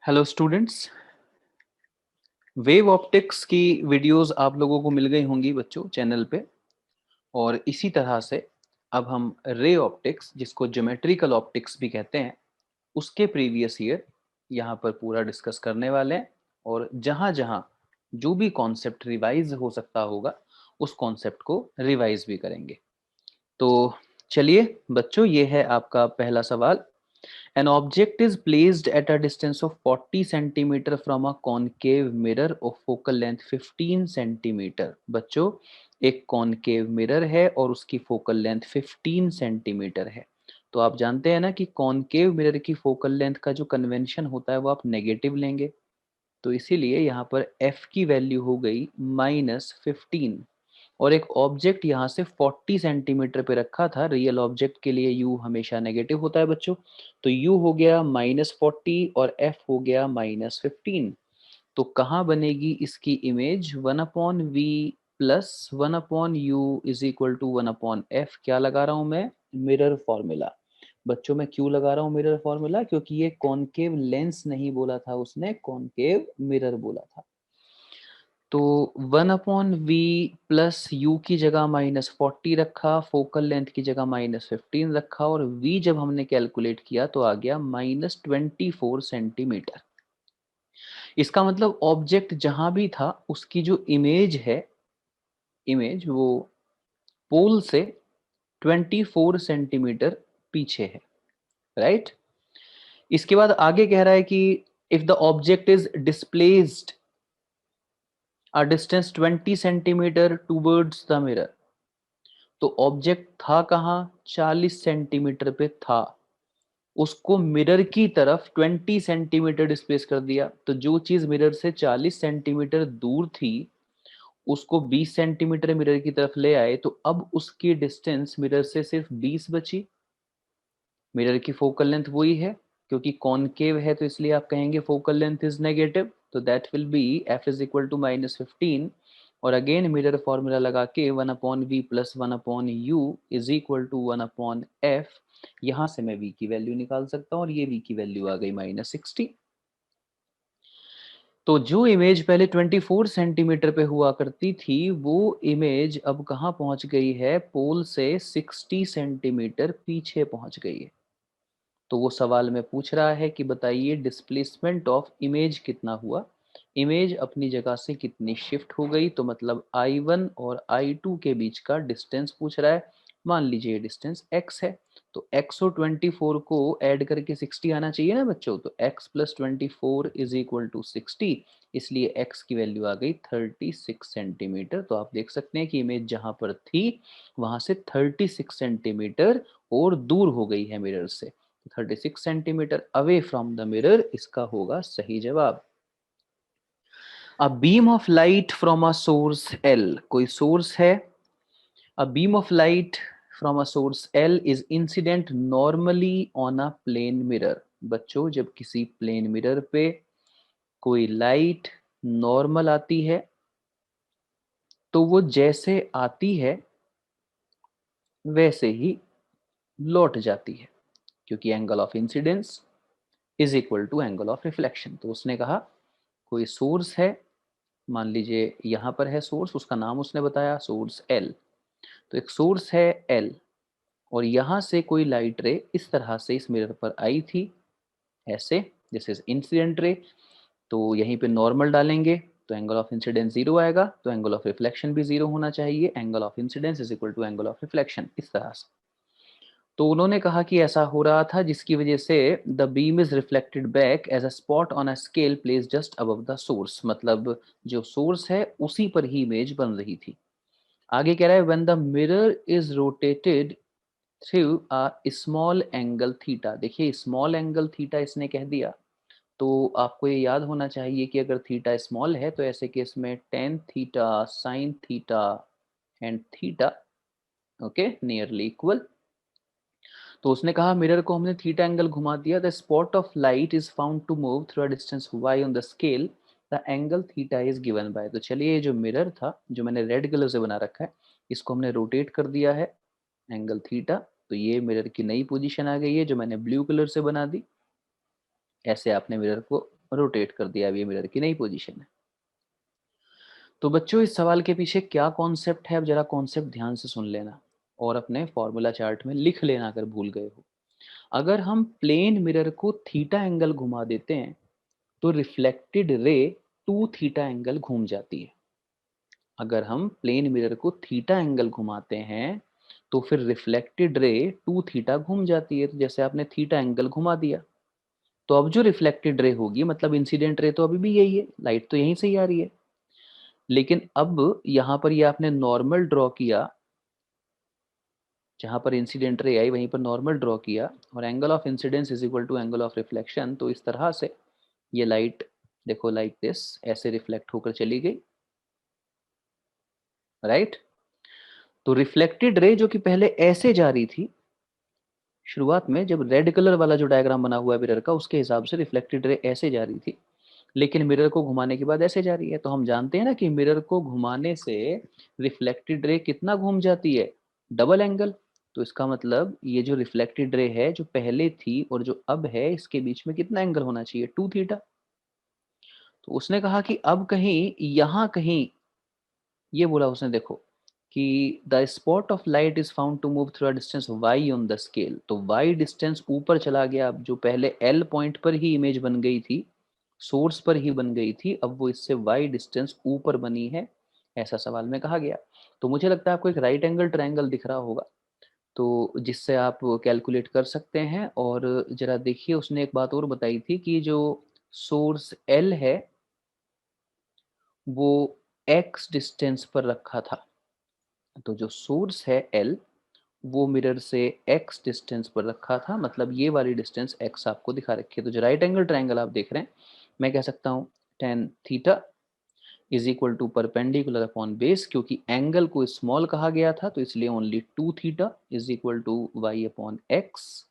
Hello students. Wave optics की videos आप लोगों को मिल गई होंगी बच्चों चैनल पे। और इसी तरह से अब हम रे ऑप्टिक्स, जिसको ज्योमेट्रिकल ऑप्टिक्स भी कहते हैं, उसके प्रीवियस ईयर यहाँ पर पूरा डिस्कस करने वाले हैं। और जहाँ जहाँ जो भी कॉन्सेप्ट रिवाइज हो सकता होगा उस कॉन्सेप्ट को रिवाइज भी करेंगे। तो चलिए बच्चों, ये है आपका पहला सवाल। An object is placed at a distance of 40 centimeter from a concave mirror of focal length 15 centimeter। बच्चों, एक कॉनकेव मिरर है और उसकी फोकल लेंथ 15 सेंटीमीटर है। तो आप जानते हैं ना कि कॉनकेव मिरर की फोकल लेंथ का जो कन्वेंशन होता है वो आप नेगेटिव लेंगे। तो इसीलिए यहाँ पर f की वैल्यू हो गई -15। और एक ऑब्जेक्ट यहाँ से 40 सेंटीमीटर पे रखा था। रियल ऑब्जेक्ट के लिए u हमेशा नेगेटिव होता है बच्चों। तो u हो गया -40 और f हो गया -15। तो कहाँ बनेगी इसकी image? 1/v plus 1/u is equal to 1/f। क्या लगा रहा हूं मैं? Mirror formula. बच्चों मैं क्यों लगा रहा हूँ मिरर फॉर्मूला? क्योंकि ये कॉनकेव लेंस नहीं बोला था उसने, कॉनकेव मिरर बोला था। तो 1/v प्लस यू की जगह -40 रखा, फोकल लेंथ की जगह -15 रखा, और v जब हमने कैलकुलेट किया तो आ गया -24 सेंटीमीटर। इसका मतलब ऑब्जेक्ट जहां भी था उसकी जो इमेज है, इमेज वो पोल से 24 सेंटीमीटर पीछे है। राइट। इसके बाद आगे कह रहा है कि if the object is displaced a distance 20 centimetre towards the mirror. तो ऑब्जेक्ट था कहाँ? 40 सेंटीमीटर पे था। उसको मिरर की तरफ 20 सेंटीमीटर डिस्प्लेस कर दिया। तो जो चीज मिरर से 40 सेंटीमीटर दूर थी उसको 20 सेंटीमीटर मिरर की तरफ ले आए, तो अब उसकी डिस्टेंस मिरर से सिर्फ 20 बची। मिरर की फोकल लेंथ वही है, क्योंकि कॉनकेव है तो इसलिए आप कहेंगे फोकल लेंथ इज नेगेटिव। तो that will be f is equal to -15। और अगेन मिरर फॉर्मूला लगा के 1/v plus 1/u is equal to 1/f। यहां से मैं v की वैल्यू निकाल सकता हूं और ये v की वैल्यू आ गई -60। तो जो इमेज पहले 24 सेंटीमीटर पे हुआ करती थी वो इमेज अब कहाँ पहुंच गई है? पोल से 60 सेंटीमीटर पीछे पहुंच गई है। तो वो सवाल में पूछ रहा है कि बताइए डिस्प्लेसमेंट ऑफ इमेज कितना हुआ, इमेज अपनी जगह से कितनी शिफ्ट हो गई। तो मतलब I1 और I2 के बीच का डिस्टेंस पूछ रहा है। मान लीजिए ये डिस्टेंस x है, तो x और 24 को ऐड करके 60 आना चाहिए ना बच्चों। तो x plus 24 is equal to 60। इसलिए x की वैल्यू आ गई 36 सेंटीमीटर। तो आप देख सकते हैं कि इमेज जहां पर थी वहां से 36 सेंटीमीटर और दूर हो गई है मिरर से। 36 centimetre away from the mirror इसका होगा सही जवाब। A beam of light from a source L, कोई सोर्स है। A beam of light from a source L is incident normally on a plane mirror. बच्चों जब किसी प्लेन मिरर पे कोई लाइट नॉर्मल आती है तो वो जैसे आती है वैसे ही लौट जाती है, क्योंकि angle of incidence is equal to angle of reflection. तो उसने कहा कोई सोर्स है, मान लीजिए यहाँ पर है सोर्स, उसका नाम उसने बताया सोर्स L। तो एक सोर्स है L और यहाँ से कोई लाइट रे इस तरह से इस मिरर पर आई थी, ऐसे, दिस इज इंसिडेंट रे। तो यहीं पे नॉर्मल डालेंगे तो एंगल ऑफ इंसिडेंस जीरो आएगा, तो एंगल ऑफ रिफ्लेक्शन भी जीरो होना चाहिए। Angle of incidence is equal to angle of reflection, इस तरह से। तो उन्होंने कहा कि ऐसा हो रहा था जिसकी वजह से the beam is reflected back as a spot on a scale place just above the source. मतलब जो सोर्स है उसी पर ही इमेज बन रही थी। आगे कह रहा है when the mirror is rotated through a small angle theta. देखिए स्मॉल एंगल थीटा इसने कह दिया, तो आपको ये याद होना चाहिए कि अगर थीटा स्मॉल है तो ऐसे केस में tan theta, sine theta and theta okay nearly equal. तो उसने कहा मिरर को हमने थीटा एंगल घुमा दिया। The spot of light is found to move through a distance y on the scale, the angle theta is given by. तो चलिए ये जो मिरर था जो मैंने रेड कलर से बना रखा है इसको हमने रोटेट कर दिया है एंगल थीटा। तो ये मिरर की नई पोजीशन आ गई है जो मैंने ब्लू कलर से बना दी। ऐसे आपने मिरर को रोटेट कर दिया, अब ये मिरर की नई पोजीशन है। तो बच्चों इस सवाल के पीछे क्या कॉन्सेप्ट है, अब जरा कॉन्सेप्ट ध्यान से सुन लेना और अपने फॉर्मूला चार्ट में लिख लेना अगर भूल गए हो। अगर हम प्लेन मिरर को थीटा एंगल घुमा देते हैं तो reflected ray to theta angle घूम जाती है। अगर हम प्लेन मिरर को थीटा एंगल घुमाते हैं तो फिर रिफ्लेक्टेड रे टू थीटा घूम जाती है। तो जैसे आपने थीटा एंगल घुमा दिया तो अब जो रिफ्लेक्टेड रे होगी, मतलब इंसिडेंट रे तो अभी भी यही है, लाइट तो यहीं से ही आ रही है, लेकिन अब यहाँ पर ये आपने नॉर्मल ड्रॉ किया, जहां पर इंसिडेंट रे आई वहीं पर नॉर्मल ड्रॉ किया और angle of incidence is equal to angle of reflection. तो इस तरह से ये लाइट देखो लाइक दिस ऐसे रिफ्लेक्ट होकर चली गई, राइट। तो रिफ्लेक्टेड रे जो कि पहले ऐसे जा रही थी, शुरुआत में जब रेड कलर वाला जो डायग्राम बना हुआ है मिरर का उसके हिसाब से रिफ्लेक्टेड रे ऐसे जा रही थी, लेकिन मिरर को घुमाने के बाद ऐसे जा रही है। तो हम जानते हैं ना कि मिरर को घुमाने से रिफ्लेक्टेड रे कितना घूम जाती है, डबल एंगल। तो इसका मतलब ये जो रिफ्लेक्टेड रे है जो पहले थी और जो अब है, इसके बीच में कितना एंगल होना चाहिए, टू थीटा। तो उसने कहा कि अब कहीं यहाँ कहीं, ये बोला उसने देखो कि the spot of light is found to move through a distance y on the scale. तो y डिस्टेंस ऊपर चला गया, अब जो पहले l पॉइंट पर ही इमेज बन गई थी, सोर्स पर ही बन गई थी, अब वो इससे y डिस्टेंस ऊपर बनी है, ऐसा सवाल में कहा गया। तो मुझे लगता है आपको एक राइट एंगल ट्रायंगल दिख रहा होगा, तो जिससे आप कैलकुलेट कर सकते हैं। और जरा देखिए उसने एक बात और बताई थी कि जो सोर्स l है वो x डिस्टेंस पर रखा था। तो जो सोर्स है L वो मिरर से x डिस्टेंस पर रखा था, मतलब ये वाली डिस्टेंस x आपको दिखा रखी है। तो जो राइट एंगल ट्रायंगल आप देख रहे हैं, मैं कह सकता हूँ tan theta is equal to perpendicular upon base, क्योंकि एंगल को स्मॉल कहा गया था तो इसलिए only to theta is equal to Y upon X.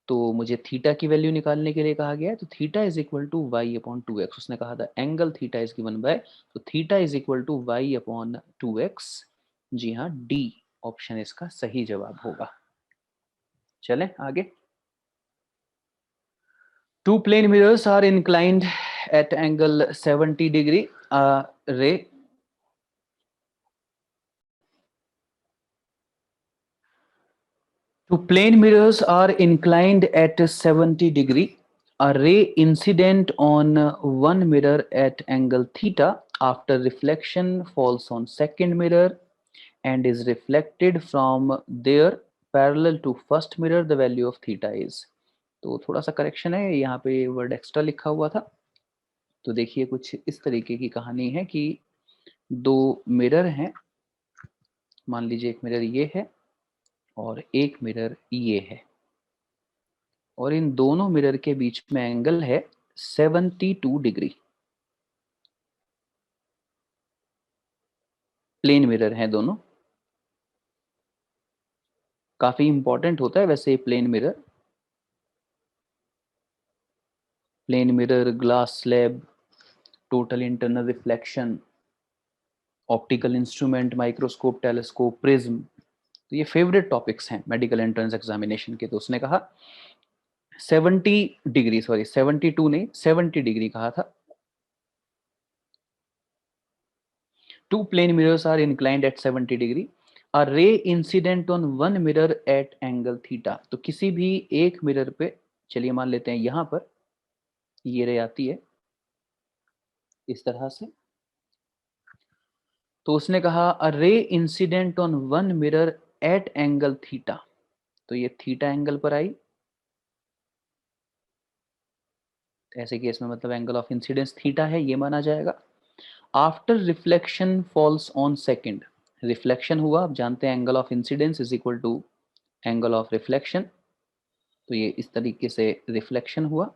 तो मुझे थीटा की वैल्यू निकालने के लिए कहा गया है, तो theta is equal to Y upon two X. उसने कहा था angle theta is given by, तो theta is equal to Y upon two X. जी हाँ, डी ऑप्शन इसका सही जवाब होगा। चलें आगे। Two plane mirrors are inclined at angle 70 degree. Ray Two plane mirrors are inclined at 70 degree. A ray incident on one mirror at angle theta after reflection falls on second mirror and is reflected from there parallel to first mirror. The value of theta is. तो थोड़ा सा correction है, यहाँ पे word extra लिखा हुआ था। तो देखिए कुछ इस तरीके की कहानी है कि दो मिरर हैं, मान लीजिए एक मिरर ये है और एक मिरर ये है, और इन दोनों मिरर के बीच में एंगल है 72 डिग्री। प्लेन मिरर हैं दोनों, काफी इंपॉर्टेंट होता है वैसे ये plane mirror. Plane mirror, glass slab, total internal reflection, optical instrument, microscope, telescope, prism, तो ये फेवरेट टॉपिक्स हैं मेडिकल एंट्रेंस एग्जामिनेशन के। तो उसने कहा 70 डिग्री, सॉरी 72 नहीं 70 डिग्री कहा था। Two plane mirrors are inclined at 70 degree. A ray incident on one mirror at angle theta. तो किसी भी एक मिरर पे, चलिए मान लेते हैं यहां पर ये रे आती है इस तरह से। तो उसने कहा a ray incident on one mirror at angle theta, तो ये थीटा एंगल पर आई। ऐसे केस में मतलब एंगल ऑफ इंसिडेंस थीटा है, ये माना जाएगा। After reflection falls on second, reflection हुआ, आप जानते हैं angle of incidence is equal to angle of reflection, तो ये इस तरीके से रिफ्लेक्शन हुआ,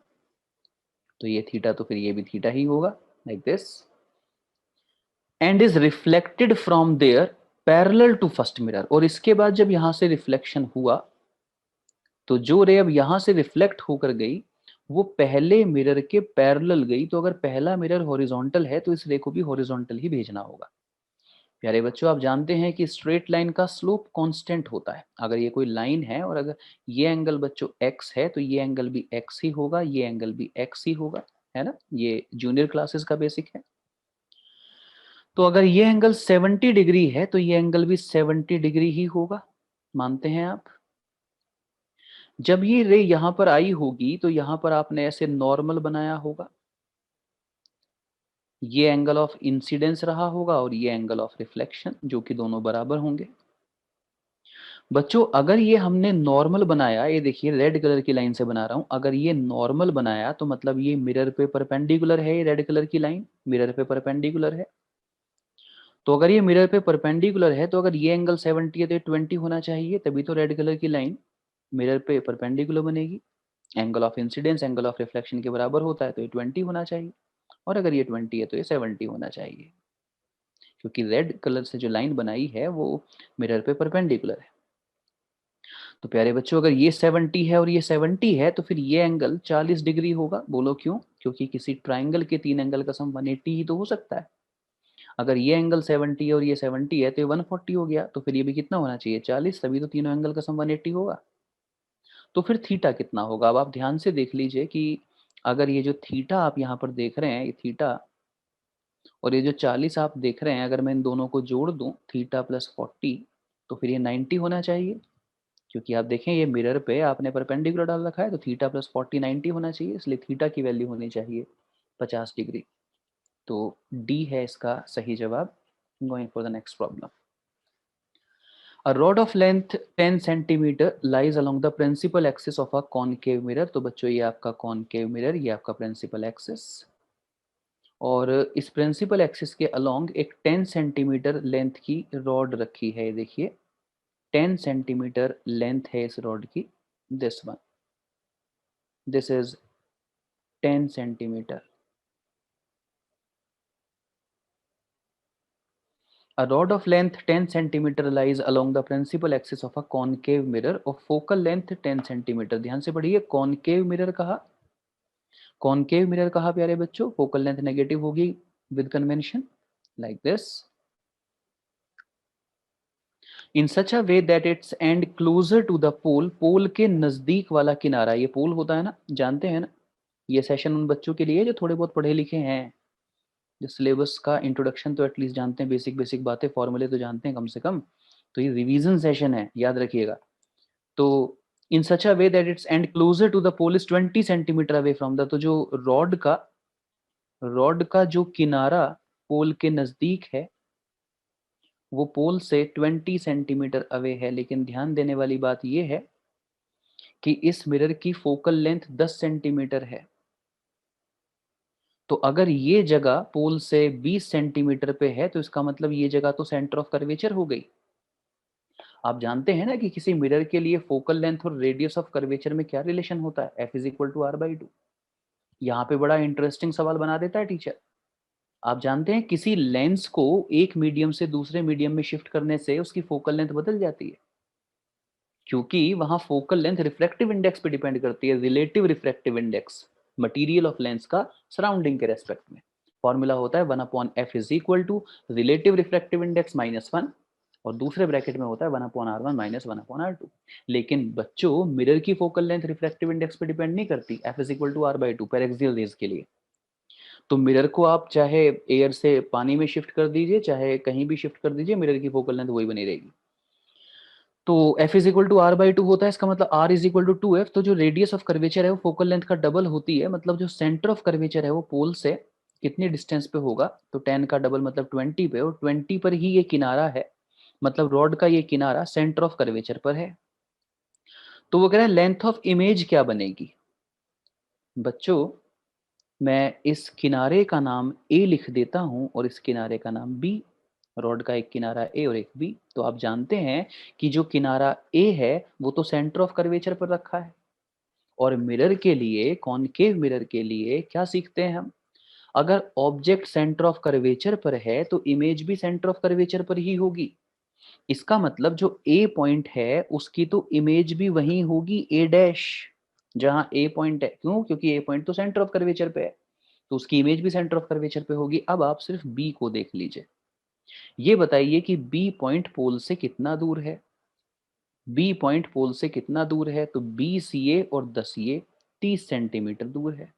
तो ये थीटा, तो फिर ये भी थीटा ही होगा, like this. And is reflected from there parallel to first mirror, और इसके बाद जब यहां से रिफ्लेक्शन हुआ तो जो रे अब यहां से रिफ्लेक्ट होकर गई वो पहले मिरर के पैरेलल गई। तो अगर पहला मिरर हॉरिजॉन्टल है तो इस रे को भी हॉरिजॉन्टल ही भेजना होगा। प्यारे बच्चों, आप जानते हैं कि स्ट्रेट लाइन का स्लोप कांस्टेंट होता है। अगर ये कोई लाइन है और अगर ये एंगल बच्चों x है तो ये एंगल भी x ही होगा, ये एंगल भी x ही होगा, है ना, ये जूनियर क्लासेस का बेसिक है। तो अगर ये एंगल 70 डिग्री है तो ये एंगल भी 70 डिग्री ही होगा, मानते हैं आप? जब ये रे यहां पर आई होगी तो यहां पर आपने ऐसे नॉर्मल बनाया होगा, ये एंगल ऑफ इंसिडेंस रहा होगा और ये एंगल ऑफ रिफ्लेक्शन, जो कि दोनों बराबर होंगे। बच्चों अगर ये हमने नॉर्मल बनाया, ये देखिए रेड कलर की लाइन से बना रहा हूं, अगर ये नॉर्मल बनाया तो मतलब ये मिरर पे परपेंडिकुलर है, ये रेड कलर की लाइन मिरर पे परपेंडिकुलर है। तो अगर ये मिरर पे परपेंडिकुलर है तो अगर ये एंगल 70 है तो ये 20 होना चाहिए, तभी तो रेड कलर की लाइन मिरर पे परपेंडिकुलर बनेगी। Angle of incidence angle of reflection के बराबर होता है तो ये 20 होना चाहिए, और अगर ये 20 है तो ये 70 होना चाहिए, क्योंकि रेड कलर से जो लाइन बनाई है वो मिरर पे परपेंडिकुलर है। तो प्यारे बच्चों अगर ये 70 है और ये 70 है तो फिर ये एंगल 40 डिग्री होगा। बोलो क्यों? क्योंकि किसी ट्राइंगल के तीन एंगल का सम 180 ही तो हो सकता है। अगर ये एंगल 70 है और ये 70 है तो ये 140 हो गया, तो फिर ये भी कितना होना चाहिए? 40, तभी तो तीनों एंगल का सम 180 होगा। तो फिर थीटा कितना होगा? अब आप ध्यान से देख लीजिए कि अगर ये जो थीटा आप यहाँ पर देख रहे हैं, ये थीटा और ये जो 40 आप देख रहे हैं, अगर मैं इन दोनों को जोड़ दूं थीटा प्लस 40 तो फिर ये 90 होना चाहिए, क्योंकि आप देखें ये मिरर पे आपने परपेंडिकुलर डाल रखा है, तो थीटा प्लस 40 90 होना चाहिए, इसलिए थीटा की वैल्यू होनी चाहिए 50 डिग्री। तो डी है इसका सही जवाब। Going for the next problem. A rod of length 10 centimeter lies along the principal axis of a concave mirror। तो बच्चों ये आपका concave mirror, ये आपका principal axis, और इस प्रिंसिपल एक्सिस के अलोंग एक 10 सेंटीमीटर लेंथ की रॉड रखी है। देखिए 10 सेंटीमीटर लेंथ है इस रॉड की, this one, this is 10 centimetre. A rod of length 10 centimeter lies along the principal axis of a concave mirror of focal length 10 centimeter। ध्यान से पढ़िए, कॉनकेव मिरर कहा, कॉनकेव मिरर कहा प्यारे बच्चों, फोकल लेंथ नेगेटिव होगी with convention like this, in such a way that it's end closer to the pole, pole के नजदीक वाला किनारा, ये पोल होता है ना, जानते हैं ना। ये सेशन उन बच्चों के लिए जो थोड़े बहुत पढ़े लिखे हैं, जो सिलेबस का इंट्रोडक्शन तो एटलीस्ट जानते हैं, बेसिक बेसिक बातें फॉर्मूले तो जानते हैं कम से कम। तो ये रिवीजन सेशन है, याद रखिएगा। तो in such a way that it's end closer to the pole is 20 centimetre away from the, तो जो रॉड का जो किनारा पोल के नजदीक है वो पोल से 20 सेंटीमीटर अवे है। लेकिन ध्यान देने वाली बात यह है कि इस मिरर की फोकल लेंथ 10 सेंटीमीटर है। तो अगर ये जगह पोल से 20 सेंटीमीटर पे है तो इसका मतलब ये जगह तो सेंटर ऑफ कर्वेचर हो गई। आप जानते हैं ना कि किसी मिरर के लिए फोकल लेंथ और रेडियस ऑफ कर्वेचर में क्या रिलेशन होता है? F is equal to R by two. यहाँ पे बड़ा इंटरेस्टिंग सवाल बना देता है टीचर। आप जानते हैं किसी लेंस को एक मीडियम से दूसरे मीडियम में शिफ्ट करने से उसकी फोकल लेंथ बदल जाती है, क्योंकि वहां फोकल लेंथ रिफ्रैक्टिव इंडेक्स पे डिपेंड करती है, relative refractive index material of lens का सराउंडिंग के रेस्पेक्ट में। फॉर्मूला होता है 1/f is equal to relative refractive index -1, और दूसरे ब्रैकेट में होता है 1/r1 माइनस 1/r2। लेकिन बच्चों मिरर की फोकल लेंथ रिफ्रैक्टिव इंडेक्स पे डिपेंड नहीं करती, f is equal to R by two पर एक्सियल रेज के लिए। तो मिरर को आप चाहे एयर से पानी में शिफ्ट कर दीजिए, चाहे कहीं भी शिफ्ट कर दीजिए, मिरर की फोकल लेंथ वही बनी रहेगी। तो f is equal to R by two होता है, इसका मतलब r is equal to 2f। तो जो रेडियस ऑफ कर्वेचर है वो फोकल लेंथ का डबल होती है, मतलब जो सेंटर ऑफ कर्वेचर है वो पोल से कितनी डिस्टेंस पे होगा? तो 10 का डबल मतलब 20 पे, और 20 पर ही ये किनारा है, मतलब रॉड का ये किनारा सेंटर ऑफ कर्वेचर पर है। तो वो कह रहा है लेंथ ऑफ इमेज क्या बनेगी? बच्चों मैं इस किनारे का नाम ए लिख देता हूं और इस किनारे का नाम बी। रॉड का एक किनारा ए और एक बी। तो आप जानते हैं कि जो किनारा ए है वो तो सेंटर ऑफ कर्वेचर पर रखा है, और मिरर के लिए, कॉनकेव मिरर के लिए क्या सीखते हैं हम? अगर ऑब्जेक्ट सेंटर ऑफ कर्वेचर पर है तो इमेज भी सेंटर ऑफ कर्वेचर पर ही होगी। इसका मतलब जो ए पॉइंट है उसकी तो इमेज भी वहीं होगी, ए डैश, जहां ए पॉइंट है। क्यों? क्योंकि ए पॉइंट तो सेंटर ऑफ कर्वेचर पे है, तो उसकी इमेज भी सेंटर ऑफ कर्वेचर पे होगी। अब आप सिर्फ बी को देख लीजिए, ये बताइए कि बी पॉइंट पोल से कितना दूर है? बी पॉइंट पोल से कितना दूर है? तो बी सी ए और 10 ये 30 सेंटीमीटर दूर है।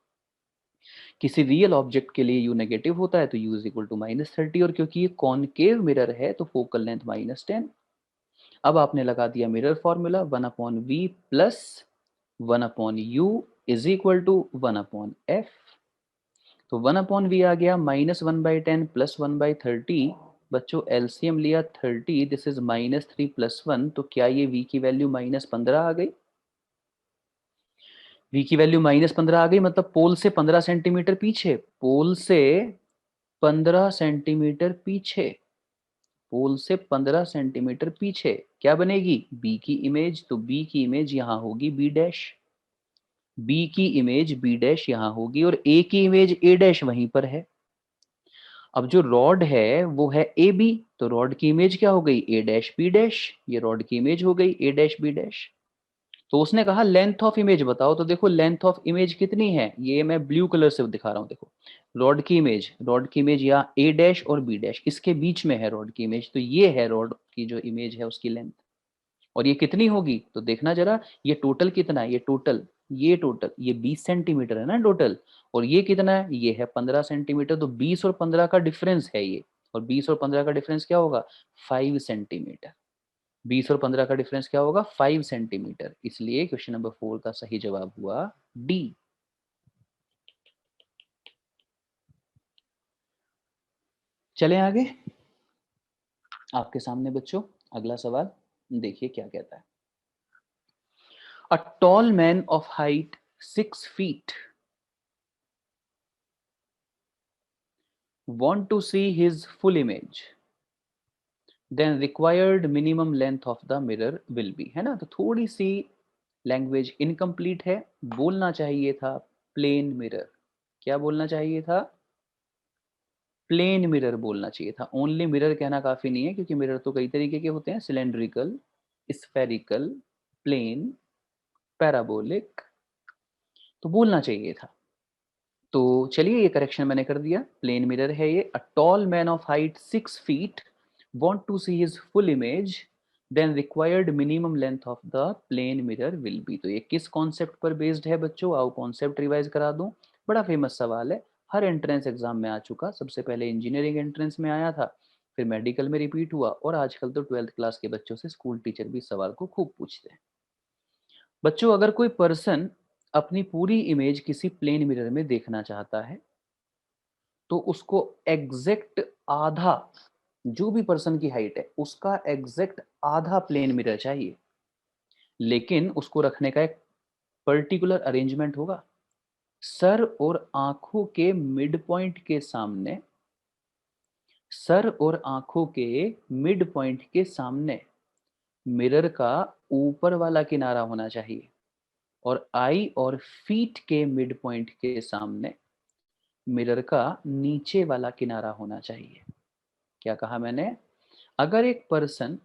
किसी रियल ऑब्जेक्ट के लिए u नेगेटिव होता है तो u इज इक्वल टू -30, और क्योंकि ये कॉनकेव मिरर है तो फोकल लेंथ -10। अब आपने लगा दिया mirror formula, 1/v plus 1/u is equal to 1/f। तो 1/v आ गया -1/10 प्लस 1/30। बच्चों एलसीएम लिया 30, दिस इज -3 प्लस 1, तो क्या ये v की वैल्यू -15 आ गई? v की वैल्यू -15 आ गई, मतलब पोल से 15 सेंटीमीटर पीछे, पोल से 15 सेंटीमीटर पीछे, पोल से 15 सेंटीमीटर पीछे क्या बनेगी? b की इमेज। तो b की इमेज यहां होगी b डैश, b की इमेज b डैश यहां होगी, और a की इमेज a डैश वहीं पर है। अब जो रॉड है वो है ए बी, तो रॉड की इमेज क्या हो गई? ए डैश बी डैश, ये रॉड की इमेज हो गई ए डैश बी डैश। तो उसने कहा लेंथ ऑफ इमेज बताओ, तो देखो लेंथ ऑफ इमेज कितनी है, ये मैं ब्लू कलर से दिखा रहा हूं, देखो रॉड की इमेज, रॉड की इमेज यहाँ ए डैश और बी डैश, इसके बीच में है रॉड की इमेज, तो ये है रॉड की जो इमेज है उसकी लेंथ। और ये कितनी होगी तो देखना जरा, ये टोटल कितना है, ये टोटल ये 20 सेंटीमीटर है ना टोटल, और ये कितना है, ये है 15 सेंटीमीटर, तो 20 और 15 का डिफरेंस है ये, और 20 और 15 का डिफरेंस क्या होगा? 5 सेंटीमीटर। 20 और 15 का डिफरेंस क्या होगा? 5 सेंटीमीटर। इसलिए क्वेश्चन नंबर 4 का सही जवाब हुआ डी। चलें आगे, आपके सामने बच्चों अगला सवाल देखिए क्या कहता है। A tall man of height 6 feet want to see his full image, then required minimum length of the mirror will be, है ना। तो थोड़ी सी लैंग्वेज इनकम्प्लीट है, बोलना चाहिए था प्लेन मिरर। क्या बोलना चाहिए था? प्लेन मिरर बोलना चाहिए था। ओनली मिरर कहना काफी नहीं है, क्योंकि मिरर तो कई तरीके के होते हैं, सिलेंड्रिकल, स्फेरिकल, प्लेन, पैराबोलिक, तो बोलना चाहिए था। तो चलिए ये करेक्शन मैंने कर दिया, प्लेन मिरर है ये। A tall man of height 6 feet want to see his full image, then required minimum length of the plane mirror will be। तो ये किस कॉन्सेप्ट पर बेस्ड है बच्चों? आओ कॉन्सेप्ट रिवाइज करा दूं। बड़ा फेमस सवाल है, हर एंट्रेंस एग्जाम में आ चुका, सबसे पहले इंजीनियरिंग एंट्रेंस में आया था, फिर मेडिकल में रिपीट हुआ, और आजकल तो 12th क्लास के बच्चों से स्कूल टीचर भी सवाल को खूब पूछते हैं। बच्चों अगर कोई पर्सन अपनी पूरी इमेज किसी प्लेन मिरर में देखना चाहता है, तो उसको एग्जैक्ट आधा, जो भी पर्सन की हाइट है उसका एग्जैक्ट आधा प्लेन मिरर चाहिए, लेकिन उसको रखने का एक पर्टिकुलर अरेंजमेंट होगा। सर और आंखों के मिड पॉइंट के सामने, सर और आंखों के मिड पॉइंट के सामने मिरर का ऊपर वाला किनारा होना चाहिए, और आई और फीट के मिड पॉइंट के सामने मिरर का नीचे वाला किनारा होना चाहिए। क्या कहा मैंने? अगर एक पर्सन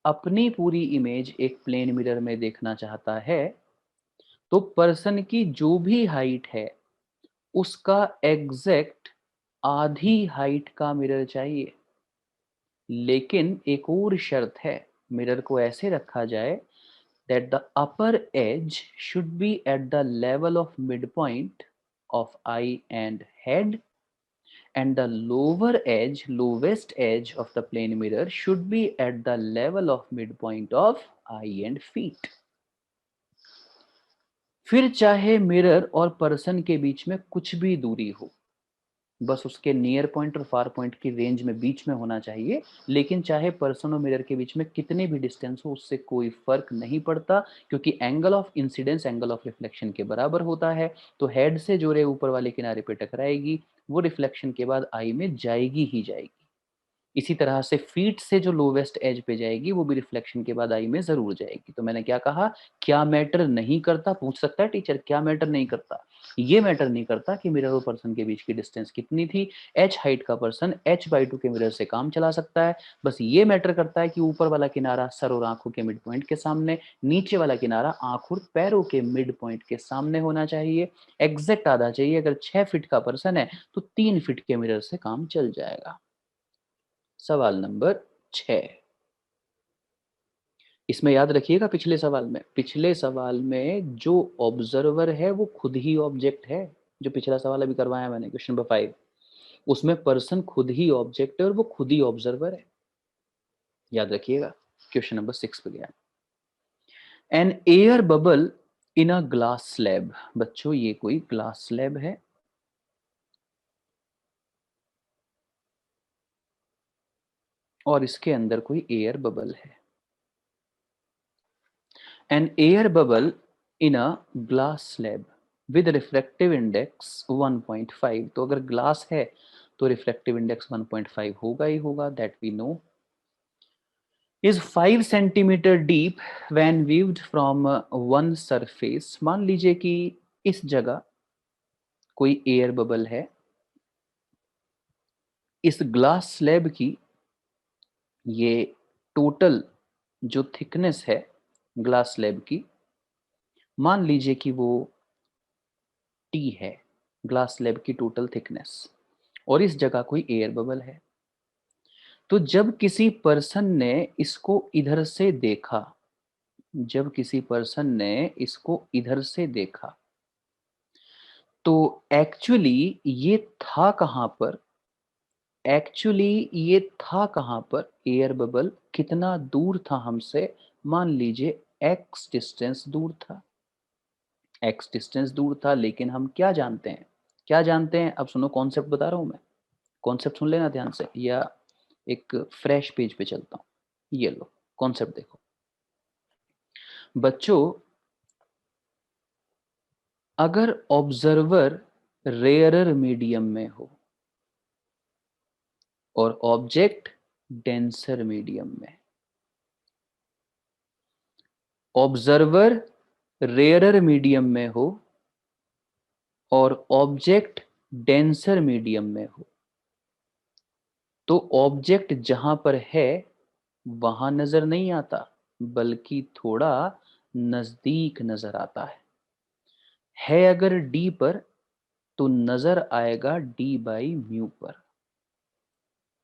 अपनी पूरी इमेज एक प्लेन मिरर में देखना चाहता है, तो पर्सन की जो भी हाइट है उसका एग्जैक्ट आधी हाइट का मिरर चाहिए। लेकिन एक और शर्त है, मिरर को ऐसे रखा जाए that the upper edge should be at the level of midpoint of eye and head, and the lower edge, lowest edge of the plane mirror should be at the level of midpoint of eye and feet। फिर चाहे mirror और person के बीच में कुछ भी दूरी हो, बस उसके नियर पॉइंट और फार पॉइंट की रेंज में बीच में होना चाहिए, लेकिन चाहे पर्सन और मिरर के बीच में कितने भी डिस्टेंस हो उससे कोई फर्क नहीं पड़ता, क्योंकि angle of incidence angle of reflection के बराबर होता है। तो हेड से जो रे ऊपर वाले किनारे पे टकराएगी वो रिफ्लेक्शन के बाद आई में जाएगी ही जाएगी। इसी तरह से फीट से जो लोवेस्ट एज पे जाएगी वो भी रिफ्लेक्शन के बाद आई में जरूर जाएगी। तो मैंने क्या कहा, क्या मैटर नहीं करता? पूछ सकता है टीचर, क्या मैटर नहीं करता? ये मैटर नहीं करता कि मिरर और पर्सन के बीच की डिस्टेंस कितनी थी। एच हाइट का पर्सन h/2 के मिरर से काम चला सकता है। बस ये मैटर करता है कि ऊपर वाला किनारा सर और आंखों के मिड पॉइंट के सामने, नीचे वाला किनारा आंख और पैरों के मिड पॉइंट के सामने होना चाहिए। एग्जैक्ट आधा चाहिए। अगर 6 फीट का पर्सन है तो 3 फीट के मिरर से काम चल जाएगा। सवाल नंबर 6, इसमें याद रखिएगा पिछले सवाल में जो ऑब्जर्वर है वो खुद ही ऑब्जेक्ट है। जो पिछला सवाल अभी करवाया मैंने, क्वेश्चन नंबर 5, उसमें पर्सन खुद ही ऑब्जेक्ट है और वो खुद ही ऑब्जर्वर है। याद रखिएगा। क्वेश्चन नंबर 6 पे गया, an air bubble in a glass slab. बच्चों ये कोई ग्लास स्लैब है और इसके अंदर कोई एयर बबल है। An air bubble in a glass slab with refractive index 1.5। तो अगर ग्लास है तो रिफ्रैक्टिव इंडेक्स 1.5 होगा ही होगा, that we know. Is 5 centimetre deep when viewed from one surface. मान लीजिए कि इस जगह कोई एयर बबल है, इस ग्लास स्लैब की ये टोटल जो थिकनेस है ग्लास स्लैब की, मान लीजिए कि वो टी है, ग्लास स्लैब की टोटल थिकनेस, और इस जगह कोई एयर बबल है। तो जब किसी पर्सन ने इसको इधर से देखा, जब किसी पर्सन ने इसको इधर से देखा, तो एक्चुअली ये था कहां पर, एक्चुअली ये था कहां पर, एयर बबल कितना दूर था हमसे, मान लीजिए एक्स डिस्टेंस दूर था, एक्स डिस्टेंस दूर था। लेकिन हम क्या जानते हैं, क्या जानते हैं, अब सुनो कॉन्सेप्ट बता रहा हूं मैं, कॉन्सेप्ट सुन लेना ध्यान से, या एक फ्रेश पेज पे चलता हूं। ये लो कॉन्सेप्ट देखो बच्चों, अगर ऑब्जर्वर रेयरर मीडियम में हो और ऑब्जेक्ट डेंसर मीडियम में, ऑब्जर्वर रेयरर मीडियम में हो और ऑब्जेक्ट डेंसर मीडियम में हो, तो ऑब्जेक्ट जहां पर है वहां नजर नहीं आता, बल्कि थोड़ा नजदीक नजर आता है अगर डी पर तो नजर आएगा डी बाई म्यू पर।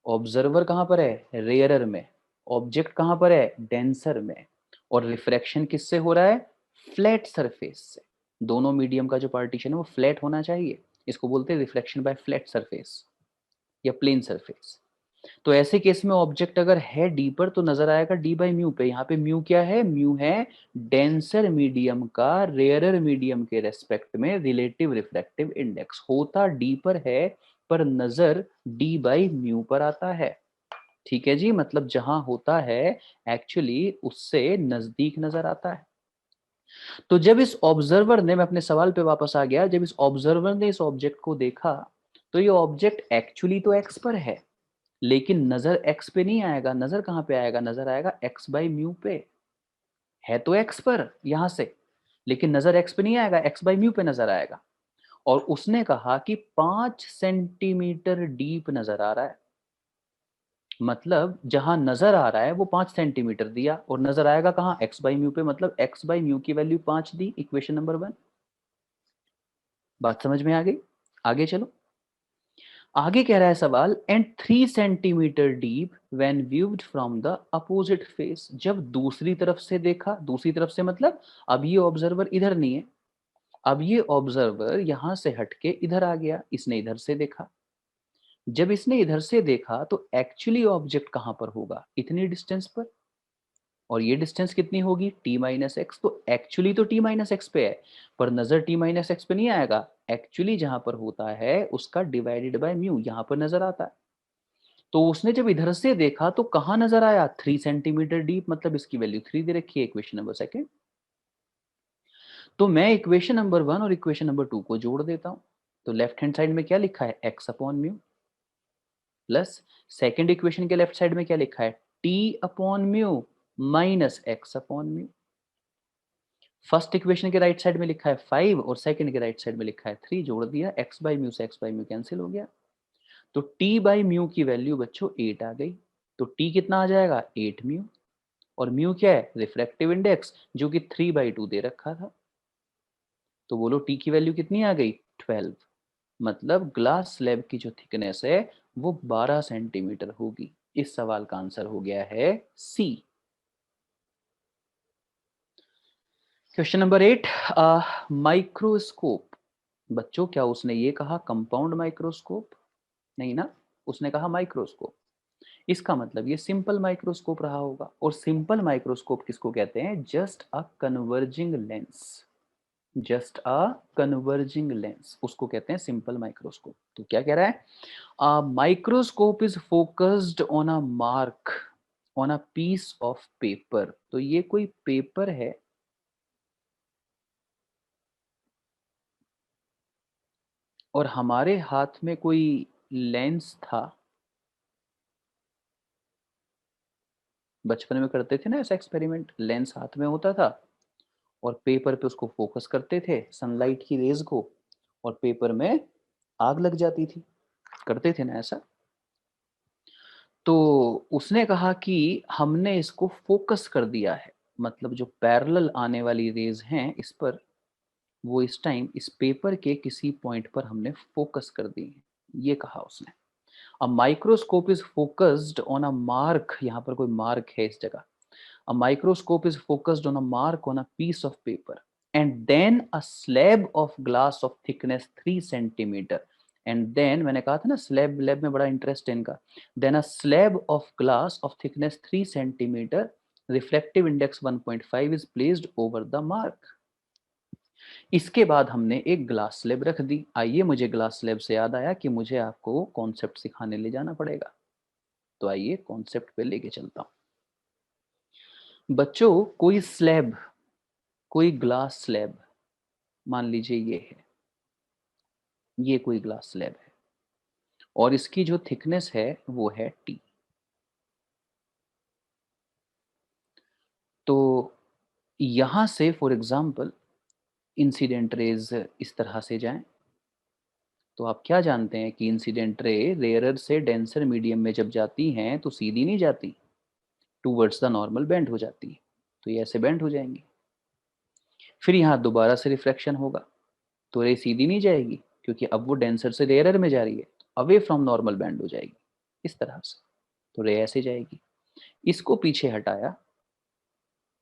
ऑब्जर्वर कहां पर है, रेयरर में, ऑब्जेक्ट कहां पर है, डेंसर में, और रिफ्रैक्शन किससे हो रहा है, फ्लैट सरफेस से। दोनों मीडियम का जो पार्टीशन है वो फ्लैट होना चाहिए, इसको बोलते हैं रिफ्लेक्शन बाय फ्लैट सरफेस या प्लेन सरफेस। तो ऐसे केस में ऑब्जेक्ट अगर है डी पर तो नजर आएगा डी बाई म्यू पे। यहाँ पे म्यू क्या है, म्यू है डेंसर मीडियम का रेयरर मीडियम के रेस्पेक्ट में रिलेटिव रिफ्रैक्टिव इंडेक्स। होता डी पर है पर नजर डी बाई म्यू पर आता है। ठीक है जी, मतलब जहां होता है एक्चुअली उससे नजदीक नजर आता है। तो जब इस ऑब्जर्वर ने, मैं अपने सवाल पे वापस आ गया, जब इस ऑब्जर्वर ने इस ऑब्जेक्ट को देखा तो ये ऑब्जेक्ट एक्चुअली तो एक्स पर है, लेकिन नजर एक्स पे नहीं आएगा, नजर कहां पे आएगा, नजर आएगा एक्स बाई म्यू पे। है तो एक्स पर यहां से, लेकिन नजर एक्स पे नहीं आएगा, एक्स बाई म्यू पे नजर आएगा। और उसने कहा कि 5 सेंटीमीटर डीप नजर आ रहा है, मतलब जहां नजर आ रहा है वो 5 सेंटीमीटर दिया और नजर आएगा कहां, एक्स बाई म्यू पे, मतलब एक्स बाई म्यू की वैल्यू 5 दी, इक्वेशन नंबर 1। बात समझ में आ गई, आगे चलो। आगे कह रहा है सवाल, and 3 centimetre deep when viewed from the opposite face. जब दूसरी तरफ से देखा, दूसरी तरफ से मतलब अब ये ऑब्जर्वर इधर नहीं है, अब ये ऑब्जर्वर यहां से हटके इधर आ गया, इसने इधर से देखा। जब इसने इधर से देखा तो एक्चुअली ऑब्जेक्ट कहां पर होगा, इतनी डिस्टेंस पर, और ये डिस्टेंस कितनी होगी, t माइनस एक्स। तो एक्चुअली तो t माइनस एक्स पे है पर नजर t माइनस एक्स पे नहीं आएगा, एक्चुअली जहां पर होता है उसका डिवाइडेड बाय म्यू यहां पर नजर आता है। तो उसने जब इधर से देखा तो कहां नजर आया, 3 सेंटीमीटर डीप, मतलब इसकी वैल्यू 3 दे रखी है इक्वेशन नंबर 2। तो मैं इक्वेशन नंबर 1 और इक्वेशन नंबर 2 को जोड़ देता हूं। तो लेफ्ट हैंड साइड में क्या लिखा है, x upon mu, plus second equation के लेफ्ट साइड में क्या लिखा है, T upon mu minus X upon mu. First equation के राइट साइड में लिखा है 5 और सेकंड के राइट साइड में लिखा है 3, जोड़ दिया, एक्स बाई म्यू से एक्स बाई म्यू कैंसिल हो गया। तो टी बाई म्यू की वैल्यू बच्चों 8 आ गई। तो टी कितना आ जाएगा, 8 म्यू, और म्यू क्या है, रिफ्रैक्टिव इंडेक्स जो कि 3/2 दे रखा था। तो बोलो टी की वैल्यू कितनी आ गई, 12। मतलब ग्लास स्लैब की जो थिकनेस है वो 12 सेंटीमीटर होगी। इस सवाल का आंसर हो गया है सी। क्वेश्चन नंबर 8, माइक्रोस्कोप बच्चों क्या उसने ये कहा कंपाउंड माइक्रोस्कोप? नहीं ना, उसने कहा माइक्रोस्कोप। इसका मतलब ये सिंपल माइक्रोस्कोप रहा होगा। और सिंपल माइक्रोस्कोप किसको कहते हैं? Just a converging lens. Just a converging lens, उसको कहते हैं सिंपल माइक्रोस्कोप। तो क्या कह रहा है? A microscope is focused on a mark on a piece of paper. तो ये कोई पेपर है, और हमारे हाथ में कोई लेंस था। बचपन में करते थे ना ऐसा एक्सपेरिमेंट, लेंस हाथ में होता था और पेपर पे उसको फोकस करते थे, सनलाइट की रेज को, और पेपर में आग लग जाती थी। करते थे ना ऐसा? तो उसने कहा कि हमने इसको फोकस कर दिया है, मतलब जो पैरेलल आने वाली रेज हैं इस पर, वो इस टाइम इस पेपर के किसी पॉइंट पर हमने फोकस कर दी है, ये कहा उसने। A microscope is focused on a mark, यहाँ पर कोई मार्क है इस जगह। A microscope is focused on a mark on a piece of paper and then a slab of glass of thickness 3 centimetre. And then, मैंने कहा था ना स्लैब लैब में बड़ा इंटरेस्ट है इनका। Then a slab of glass of thickness 3 centimetre, reflective index 1.5 is placed over the mark. इसके बाद हमने एक ग्लास स्लैब रख दी। आइए, मुझे ग्लास स्लैब से याद आया कि मुझे आपको कॉन्सेप्ट सिखाने ले जाना पड़ेगा। तो आइए कॉन्सेप्ट पे लेके चलता हूं बच्चों। कोई स्लैब, कोई ग्लास स्लैब, मान लीजिए ये है, ये कोई ग्लास स्लैब है और इसकी जो थिकनेस है वो है टी। तो यहां से फॉर एग्जांपल इंसिडेंट रेज इस तरह से जाएं, तो आप क्या जानते हैं कि इंसिडेंट रे रेयरर से डेंसर मीडियम में जब जाती हैं तो सीधी नहीं जाती, टूवर्ड्स द नॉर्मल बेंड हो जाती है। तो ये ऐसे बेंड हो जाएंगी। फिर यहाँ दोबारा से रिफ्लेक्शन होगा, तो रे सीधी नहीं जाएगी, क्योंकि अब वो डेंसर से रेयरर में जा रही है, अवे फ्रॉम नॉर्मल बैंड हो जाएगी इस तरह से। तो रे ऐसे जाएगी। इसको पीछे हटाया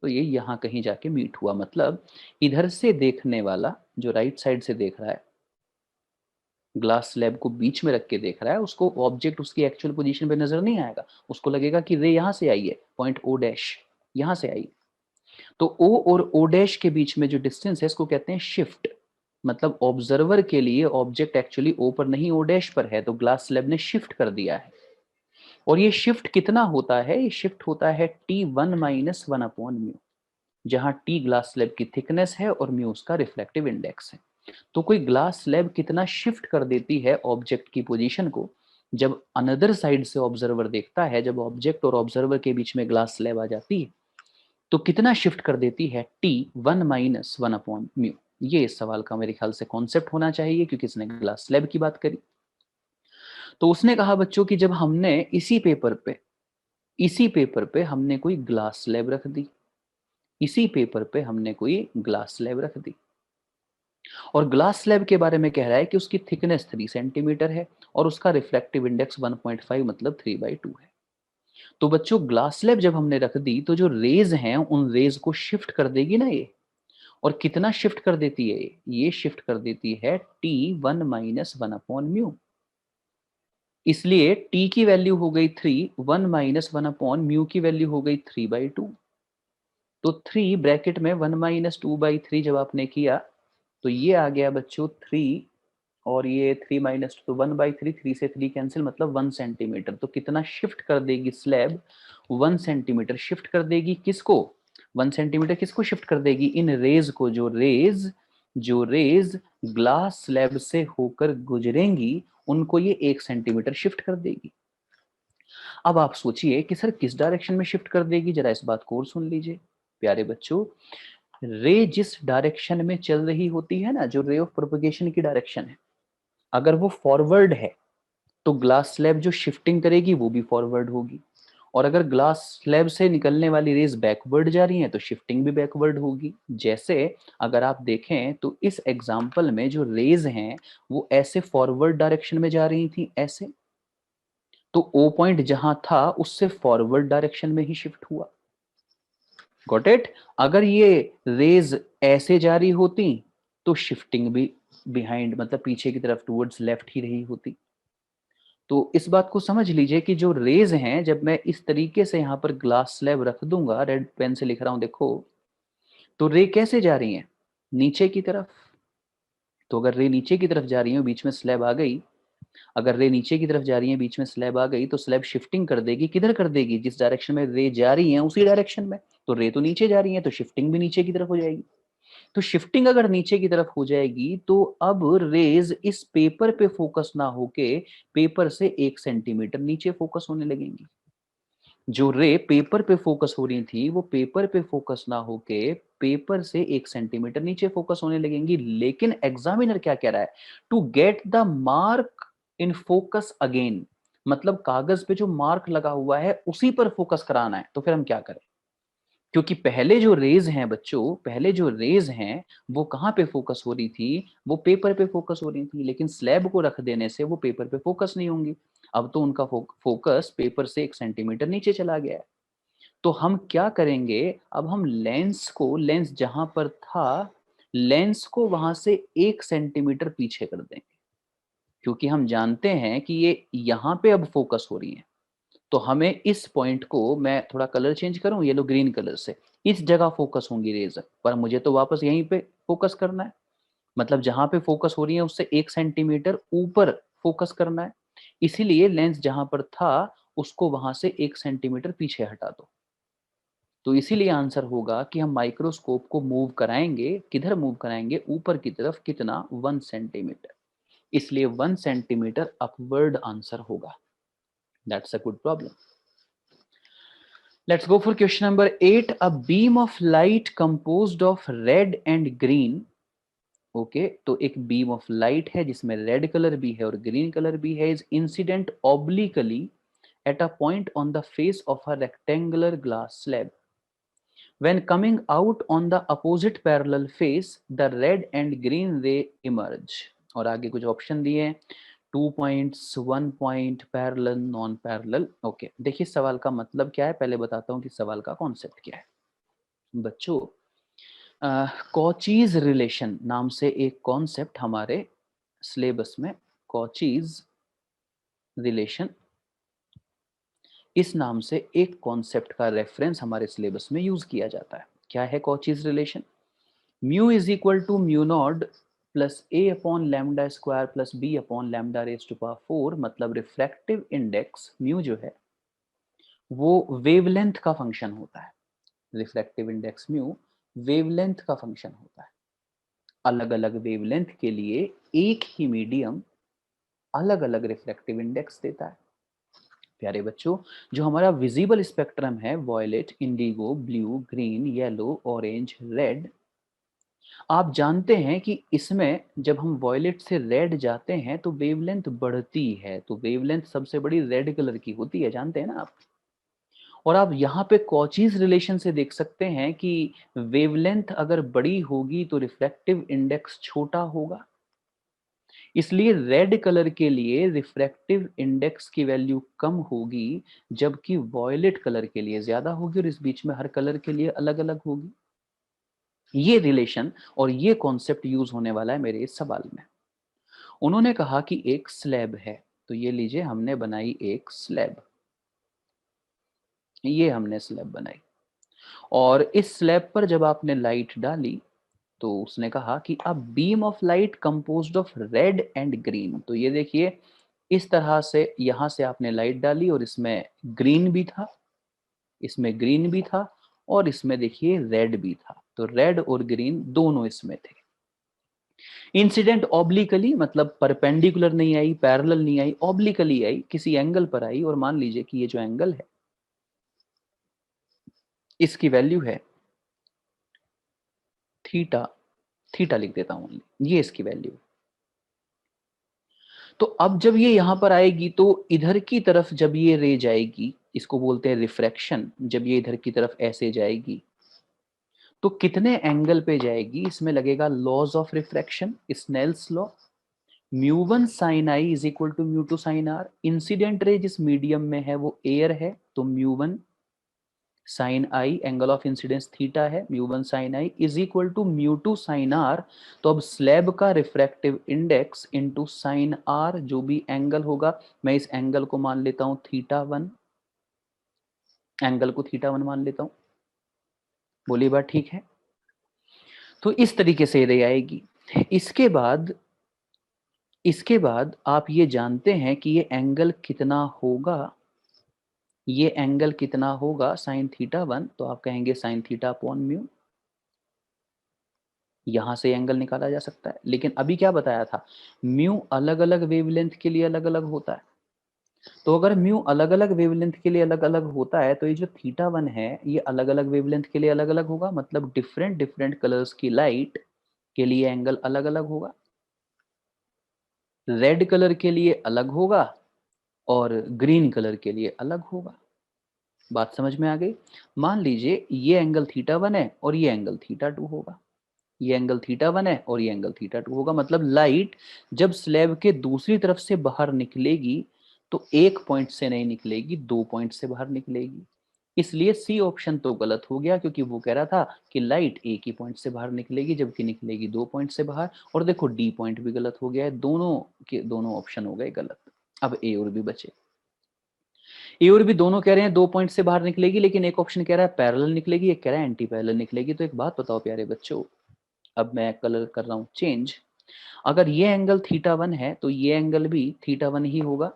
तो ये यहाँ कहीं जाके मीट हुआ, मतलब इधर से देखने वाला जो राइट साइड से देख रहा है, ग्लास स्लैब को बीच में रख के देख रहा है, उसको ऑब्जेक्ट उसकी एक्चुअल पोजीशन पे नजर नहीं आएगा। उसको लगेगा कि रे यहाँ से आई है, पॉइंट ओ डैश यहाँ से आई। तो ओ और ओ डैश के बीच में जो डिस्टेंस है इसको कहते हैं शिफ्ट। मतलब ऑब्जर्वर के लिए ऑब्जेक्ट एक्चुअली ओ पर नहीं ओ डैश पर है, तो ग्लास स्लैब ने शिफ्ट कर दिया है। और ये शिफ्ट कितना होता है? ये शिफ्ट होता है T1 - 1/μ, जहां टी ग्लास स्लैब की थिकनेस है और म्यू उसका रिफ्लेक्टिव इंडेक्स है। तो कोई ग्लास स्लैब कितना शिफ्ट कर देती है ऑब्जेक्ट की पोजीशन को, जब अनदर साइड से ऑब्जर्वर देखता है, जब ऑब्जेक्ट और ऑब्जर्वर के बीच में ग्लास स्लैब आ जाती है, तो कितना शिफ्ट कर देती है? T1 - 1/μ। ये इस सवाल का मेरे ख्याल से कॉन्सेप्ट होना चाहिए, क्योंकि इसने ग्लास स्लैब की बात करी। तो उसने कहा बच्चों कि जब हमने इसी पेपर पे हमने कोई ग्लास स्लैब रख दी, इसी पेपर पे हमने कोई ग्लास स्लैब रख दी, और ग्लास स्लैब के बारे में कह रहा है कि उसकी थिकनेस 3 सेंटीमीटर है और उसका रिफ्लेक्टिव इंडेक्स 1.5, मतलब 3/2 है। तो बच्चों ग्लास स्लैब जब हमने रख दी तो जो रेज हैं उन रेज को शिफ्ट कर देगी ना ये। और कितना शिफ्ट कर देती है? ये शिफ्ट कर देती है T1 - 1/μ। इसलिए टी की वैल्यू हो गई 3, 1 - 1/μ की वैल्यू हो गई 3/2। तो 3 ब्रैकेट में 1 - 2/3 जब आपने किया तो ये आ गया बच्चों 3, और ये 3 - तो 1/3, 3 से 3 कैंसिल, मतलब 1 सेंटीमीटर। तो कितना शिफ्ट कर देगी स्लैब? 1 सेंटीमीटर शिफ्ट कर देगी। किसको 1 सेंटीमीटर? किसको शिफ्ट कर देगी? इन रेज को। जो रेज ग्लास स्लैब से होकर गुजरेंगी उनको ये 1 सेंटीमीटर शिफ्ट कर देगी। अब आप सोचिए कि सर किस डायरेक्शन में शिफ्ट कर देगी, जरा इस बात को और सुन लीजिए प्यारे बच्चों। रे जिस डायरेक्शन में चल रही होती है ना, जो रे ऑफ प्रोपगेशन की डायरेक्शन है, अगर वो फॉरवर्ड है तो ग्लास स्लैब जो शिफ्टिंग करेगी वो भी फॉरवर्ड होगी। और अगर ग्लास स्लैब से निकलने वाली रेज बैकवर्ड जा रही हैं तो शिफ्टिंग भी बैकवर्ड होगी। जैसे अगर आप देखें तो इस एग्जांपल में जो रेज हैं वो ऐसे फॉरवर्ड डायरेक्शन में जा रही थी, ऐसे। तो ओ पॉइंट जहां था उससे फॉरवर्ड डायरेक्शन में ही शिफ्ट हुआ। Got it? अगर ये रेज ऐसे जा रही होती तो शिफ्टिंग भी बिहाइंड, मतलब पीछे की तरफ टूवर्ड्स लेफ्ट ही रही होती। तो इस बात को समझ लीजिए कि जो रेज हैं, जब मैं इस तरीके से यहाँ पर ग्लास स्लैब रख दूंगा, रेड पेन से लिख रहा हूं देखो, तो रे कैसे जा रही हैं? नीचे की तरफ। तो अगर रे नीचे की तरफ जा रही है, बीच में स्लैब आ गई, अगर रे नीचे की तरफ जा रही है, बीच में स्लैब आ गई, तो स्लैब शिफ्टिंग कर देगी, किधर कर देगी? जिस डायरेक्शन में रे जा रही है उसी डायरेक्शन में। तो रे तो नीचे जा रही है, तो शिफ्टिंग भी नीचे की तरफ हो जाएगी। तो शिफ्टिंग अगर नीचे की तरफ हो जाएगी, तो अब रेज इस पेपर पे फोकस ना होके पेपर से 1 सेंटीमीटर नीचे फोकस होने लगेंगी। जो रे पेपर पे फोकस हो रही थी, वो पेपर पे फोकस ना होके पेपर से 1 सेंटीमीटर नीचे फोकस होने लगेंगी। लेकिन एग्जामिनर क्या कह रहा है? To get the mark in focus again, मतलब कागज पे जो मार्क लगा हुआ है उसी पर फोकस कराना है। तो फिर हम क्या करें? क्योंकि पहले जो रेज हैं बच्चों, पहले जो रेज हैं वो कहाँ पे फोकस हो रही थी? वो पेपर पे फोकस हो रही थी। लेकिन स्लैब को रख देने से वो पेपर पे फोकस नहीं होंगी। अब तो उनका फोकस पेपर से 1 सेंटीमीटर नीचे चला गया है। तो हम क्या करेंगे? अब हम लेंस को, लेंस जहां पर था, लेंस को वहां से 1 सेंटीमीटर पीछे कर देंगे। क्योंकि हम जानते हैं कि ये यहां पे अब फोकस हो रही है, तो हमें इस पॉइंट को, मैं थोड़ा कलर चेंज करूं येलो ग्रीन कलर से, इस जगह फोकस होंगी रेजर, पर मुझे तो वापस यहीं पे फोकस करना है। मतलब जहां पे फोकस हो रही है उससे 1 सेंटीमीटर ऊपर फोकस करना है। इसीलिए लेंस जहां पर था उसको वहां से 1 सेंटीमीटर पीछे हटा दो। तो इसीलिए आंसर होगा कि हम माइक्रोस्कोप को मूव कराएंगे, किधर मूव कराएंगे? ऊपर की तरफ। कितना? 1 सेंटीमीटर। इसलिए 1 सेंटीमीटर अपवर्ड आंसर होगा। That's a good problem. Let's go for question number 8. A beam of light composed of red and green. Okay तो एक बीम ऑफ लाइट है जिसमें रेड कलर भी है और ग्रीन कलर भी है, is incident obliquely at a point on the face of a rectangular glass slab. When coming out on the opposite parallel face, the red and green ray emerge. और आगे कुछ option दिए हैं, 2 points, 1 point, parallel, non parallel. Okay देखिए सवाल का मतलब क्या है, पहले बताता हूँ कि सवाल का कॉन्सेप्ट क्या है। बच्चों, कॉचीज रिलेशन नाम से एक कॉन्सेप्ट हमारे सिलेबस में, कॉचीज रिलेशन, इस नाम से एक कॉन्सेप्ट का रेफरेंस हमारे सिलेबस में यूज किया जाता है। क्या है Cauchy's relation? Mu is equal to mu naught plus A upon lambda square plus B upon lambda raise to power 4। मतलब रिफ्रैक्टिव इंडेक्स म्यू जो है वो वेवलेंथ का फंक्शन होता है। रिफ्रैक्टिव इंडेक्स म्यू वेवलेंथ का फंक्शन होता है। अलग अलग वेवलेंथ के लिए एक ही मीडियम अलग अलग रिफ्रैक्टिव इंडेक्स देता है। प्यारे बच्चों, जो हमारा विजिबल स्पेक्ट्रम है, violet, indigo, blue, green, yellow, orange, red, आप जानते हैं कि इसमें जब हम वॉयलेट से रेड जाते हैं तो वेवलेंथ बढ़ती है। तो वेवलेंथ सबसे बड़ी रेड कलर की होती है, जानते हैं ना आप। और आप यहाँ पे कॉचीज रिलेशन से देख सकते हैं कि वेवलेंथ अगर बड़ी होगी तो रिफ्रैक्टिव इंडेक्स छोटा होगा। इसलिए रेड कलर के लिए रिफ्रैक्टिव इंडेक्स की वैल्यू कम होगी, जबकि वॉयलेट कलर के लिए ज्यादा होगी, और इस बीच में हर कलर के लिए अलग अलग होगी। ये रिलेशन और ये कॉन्सेप्ट यूज होने वाला है मेरे इस सवाल में। उन्होंने कहा कि एक स्लैब है, तो ये लीजिए हमने बनाई एक स्लैब, ये हमने स्लैब बनाई, और इस स्लैब पर जब आपने लाइट डाली तो उसने कहा कि अ beam of light composed of red and green. तो ये देखिए इस तरह से यहां से आपने लाइट डाली और इसमें ग्रीन भी था, इसमें ग्रीन भी था, और इसमें देखिए रेड भी था। तो रेड और ग्रीन दोनों इसमें थे। इंसिडेंट ऑब्लिकली, मतलब परपेंडिकुलर नहीं आई, पैरेलल नहीं आई, ऑब्लिकली आई, किसी एंगल पर आई। और मान लीजिए कि ये जो एंगल है इसकी वैल्यू है थीटा, थीटा लिख देता हूं, ये इसकी वैल्यू। तो अब जब ये यहां पर आएगी तो इधर की तरफ जब ये रे जाएगी, इसको बोलते हैं रिफ्रैक्शन, जब ये इधर की तरफ ऐसे जाएगी तो कितने एंगल पे जाएगी? इसमें लगेगा laws of refraction, Snell's law. Mu one sine I is equal to mu two sine R. Incident ray जिस मीडियम में है वो एयर है, तो mu one sine I angle of incidence theta है, mu 1 sine I is equal to mu 2 sine are. तो अब slab का refractive index into sine R, जो भी एंगल होगा, मैं इस एंगल को मान लेता हूं थीटा 1, एंगल को थीटा 1 मान लेता हूं। बोलिए बात ठीक है? तो इस तरीके से रे आएगी। इसके बाद आप ये जानते हैं कि ये एंगल कितना होगा, ये एंगल कितना होगा साइन थीटा 1, तो आप कहेंगे साइन थीटा अपॉन म्यू। यहां से एंगल निकाला जा सकता है, लेकिन अभी क्या बताया था, म्यू अलग अलग वेवलेंथ के लिए अलग अलग होता है। तो अगर म्यू अलग अलग वेवलेंथ के लिए अलग अलग होता है, तो ये जो थीटा 1 है ये अलग अलग वेवलेंथ के लिए अलग अलग होगा, मतलब डिफरेंट डिफरेंट कलर्स की लाइट के लिए एंगल अलग अलग होगा। रेड कलर के लिए अलग होगा और ग्रीन कलर के लिए अलग होगा। बात समझ में आ गई? मान लीजिए ये एंगल थीटा 1 है और ये एंगल थीटा 2 होगा, ये एंगल थीटा 1 है और ये एंगल थीटा 2 होगा। मतलब लाइट जब स्लैब के दूसरी तरफ से बाहर निकलेगी तो एक पॉइंट से नहीं निकलेगी, 2 पॉइंट से बाहर निकलेगी। इसलिए सी ऑप्शन तो गलत हो गया, क्योंकि वो कह रहा था कि लाइट एक ही पॉइंट से बाहर निकलेगी, जबकि निकलेगी 2 पॉइंट से बाहर। और देखो डी पॉइंट भी गलत हो गया है, दोनों के दोनों ऑप्शन हो गए गलत। अब ए और बी बचे। ए और बी दोनों कह रहे हैं 2 पॉइंट से बाहर निकलेगी, लेकिन एक ऑप्शन कह रहा है पैरेलल निकलेगी, एक कह रहा है एंटी पैरेलल निकलेगी। तो एक बात बताओ प्यारे बच्चों, अब मैं कलर कर रहा हूं चेंज। अगर ये एंगल थीटा 1 है तो ये एंगल भी थीटा 1 ही होगा।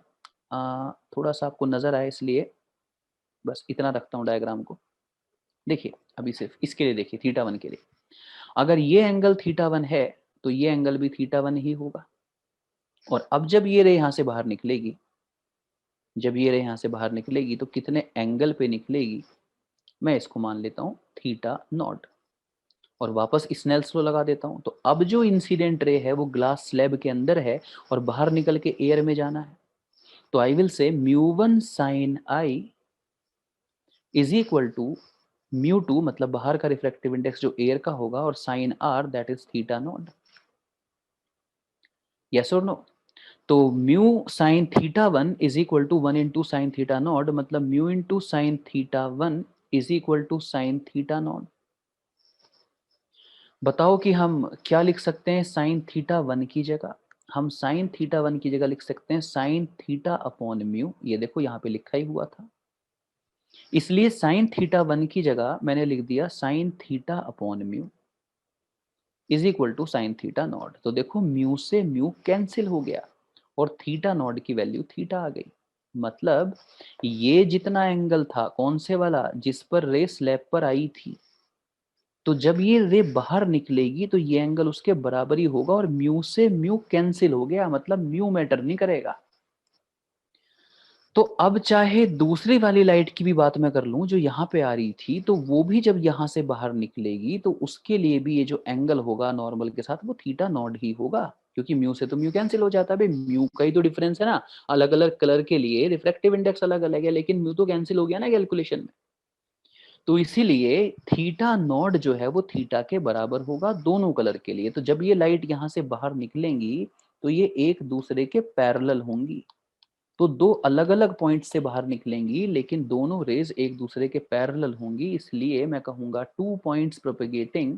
थोड़ा सा आपको नजर आए इसलिए बस इतना रखता हूँ डायग्राम को। देखिए अभी सिर्फ इसके लिए देखिए, थीटा 1 के लिए अगर ये एंगल थीटा 1 है तो ये एंगल भी थीटा 1 ही होगा। और अब जब ये रे यहां से बाहर निकलेगी, जब ये रे यहां से बाहर निकलेगी तो कितने एंगल पे निकलेगी, मैं इसको मान लेता हूँ थीटा 0 और वापस स्नेल्स लॉ लगा देता हूं। तो अब जो इंसिडेंट रे है वो ग्लास स्लैब के अंदर है और बाहर निकल के एयर में जाना है। तो I will say mu 1 sine I is equal to mu 2, मतलब बाहर का रिफ्रैक्टिव इंडेक्स जो एयर का होगा, और sine R that is theta 0। Yes और नो? तो mu sine theta 1 is equal to 1 into sine theta 0, मतलब mu into sine theta 1 is equal to sine theta 0। बताओ कि हम क्या लिख सकते हैं साइन थीटा 1 की जगह? हम साइन थीटा 1 की जगह लिख सकते हैं साइन थीटा अपॉन म्यू। ये देखो यहाँ पे लिखा ही हुआ था, इसलिए साइन थीटा 1 की जगह मैंने लिख दिया sine theta upon mu is equal to sine theta 0। तो देखो म्यू से म्यू कैंसिल हो गया और थीटा 0 की वैल्यू थीटा आ गई। मतलब ये जितना एंगल था कौन से वाला, जिस पर रे स्लैब पर आई थी, तो जब ये रे बाहर निकलेगी तो ये एंगल उसके बराबर ही होगा और म्यू से म्यू कैंसिल हो गया, मतलब म्यू मैटर नहीं करेगा। तो अब चाहे दूसरी वाली लाइट की भी बात मैं कर लूं जो यहाँ पे आ रही थी, तो वो भी जब यहाँ से बाहर निकलेगी तो उसके लिए भी ये जो एंगल होगा नॉर्मल के साथ वो थीटा 0 ही होगा, क्योंकि म्यू से तो म्यू कैंसिल हो जाता है। भाई म्यू का ही तो डिफरेंस है ना, अलग अलग कलर के लिए रिफ्रैक्टिव इंडेक्स अलग अलग है, लेकिन म्यू तो कैंसिल हो गया ना कैलकुलेशन में। तो इसीलिए थीटा 0 जो है वो थीटा के बराबर होगा दोनों कलर के लिए। तो जब ये लाइट यहाँ से बाहर निकलेंगी तो ये एक दूसरे के पैरेलल होंगी। तो दो अलग अलग पॉइंट से बाहर निकलेंगी, लेकिन दोनों रेज एक दूसरे के पैरेलल होंगी। इसलिए मैं कहूंगा 2 points propagating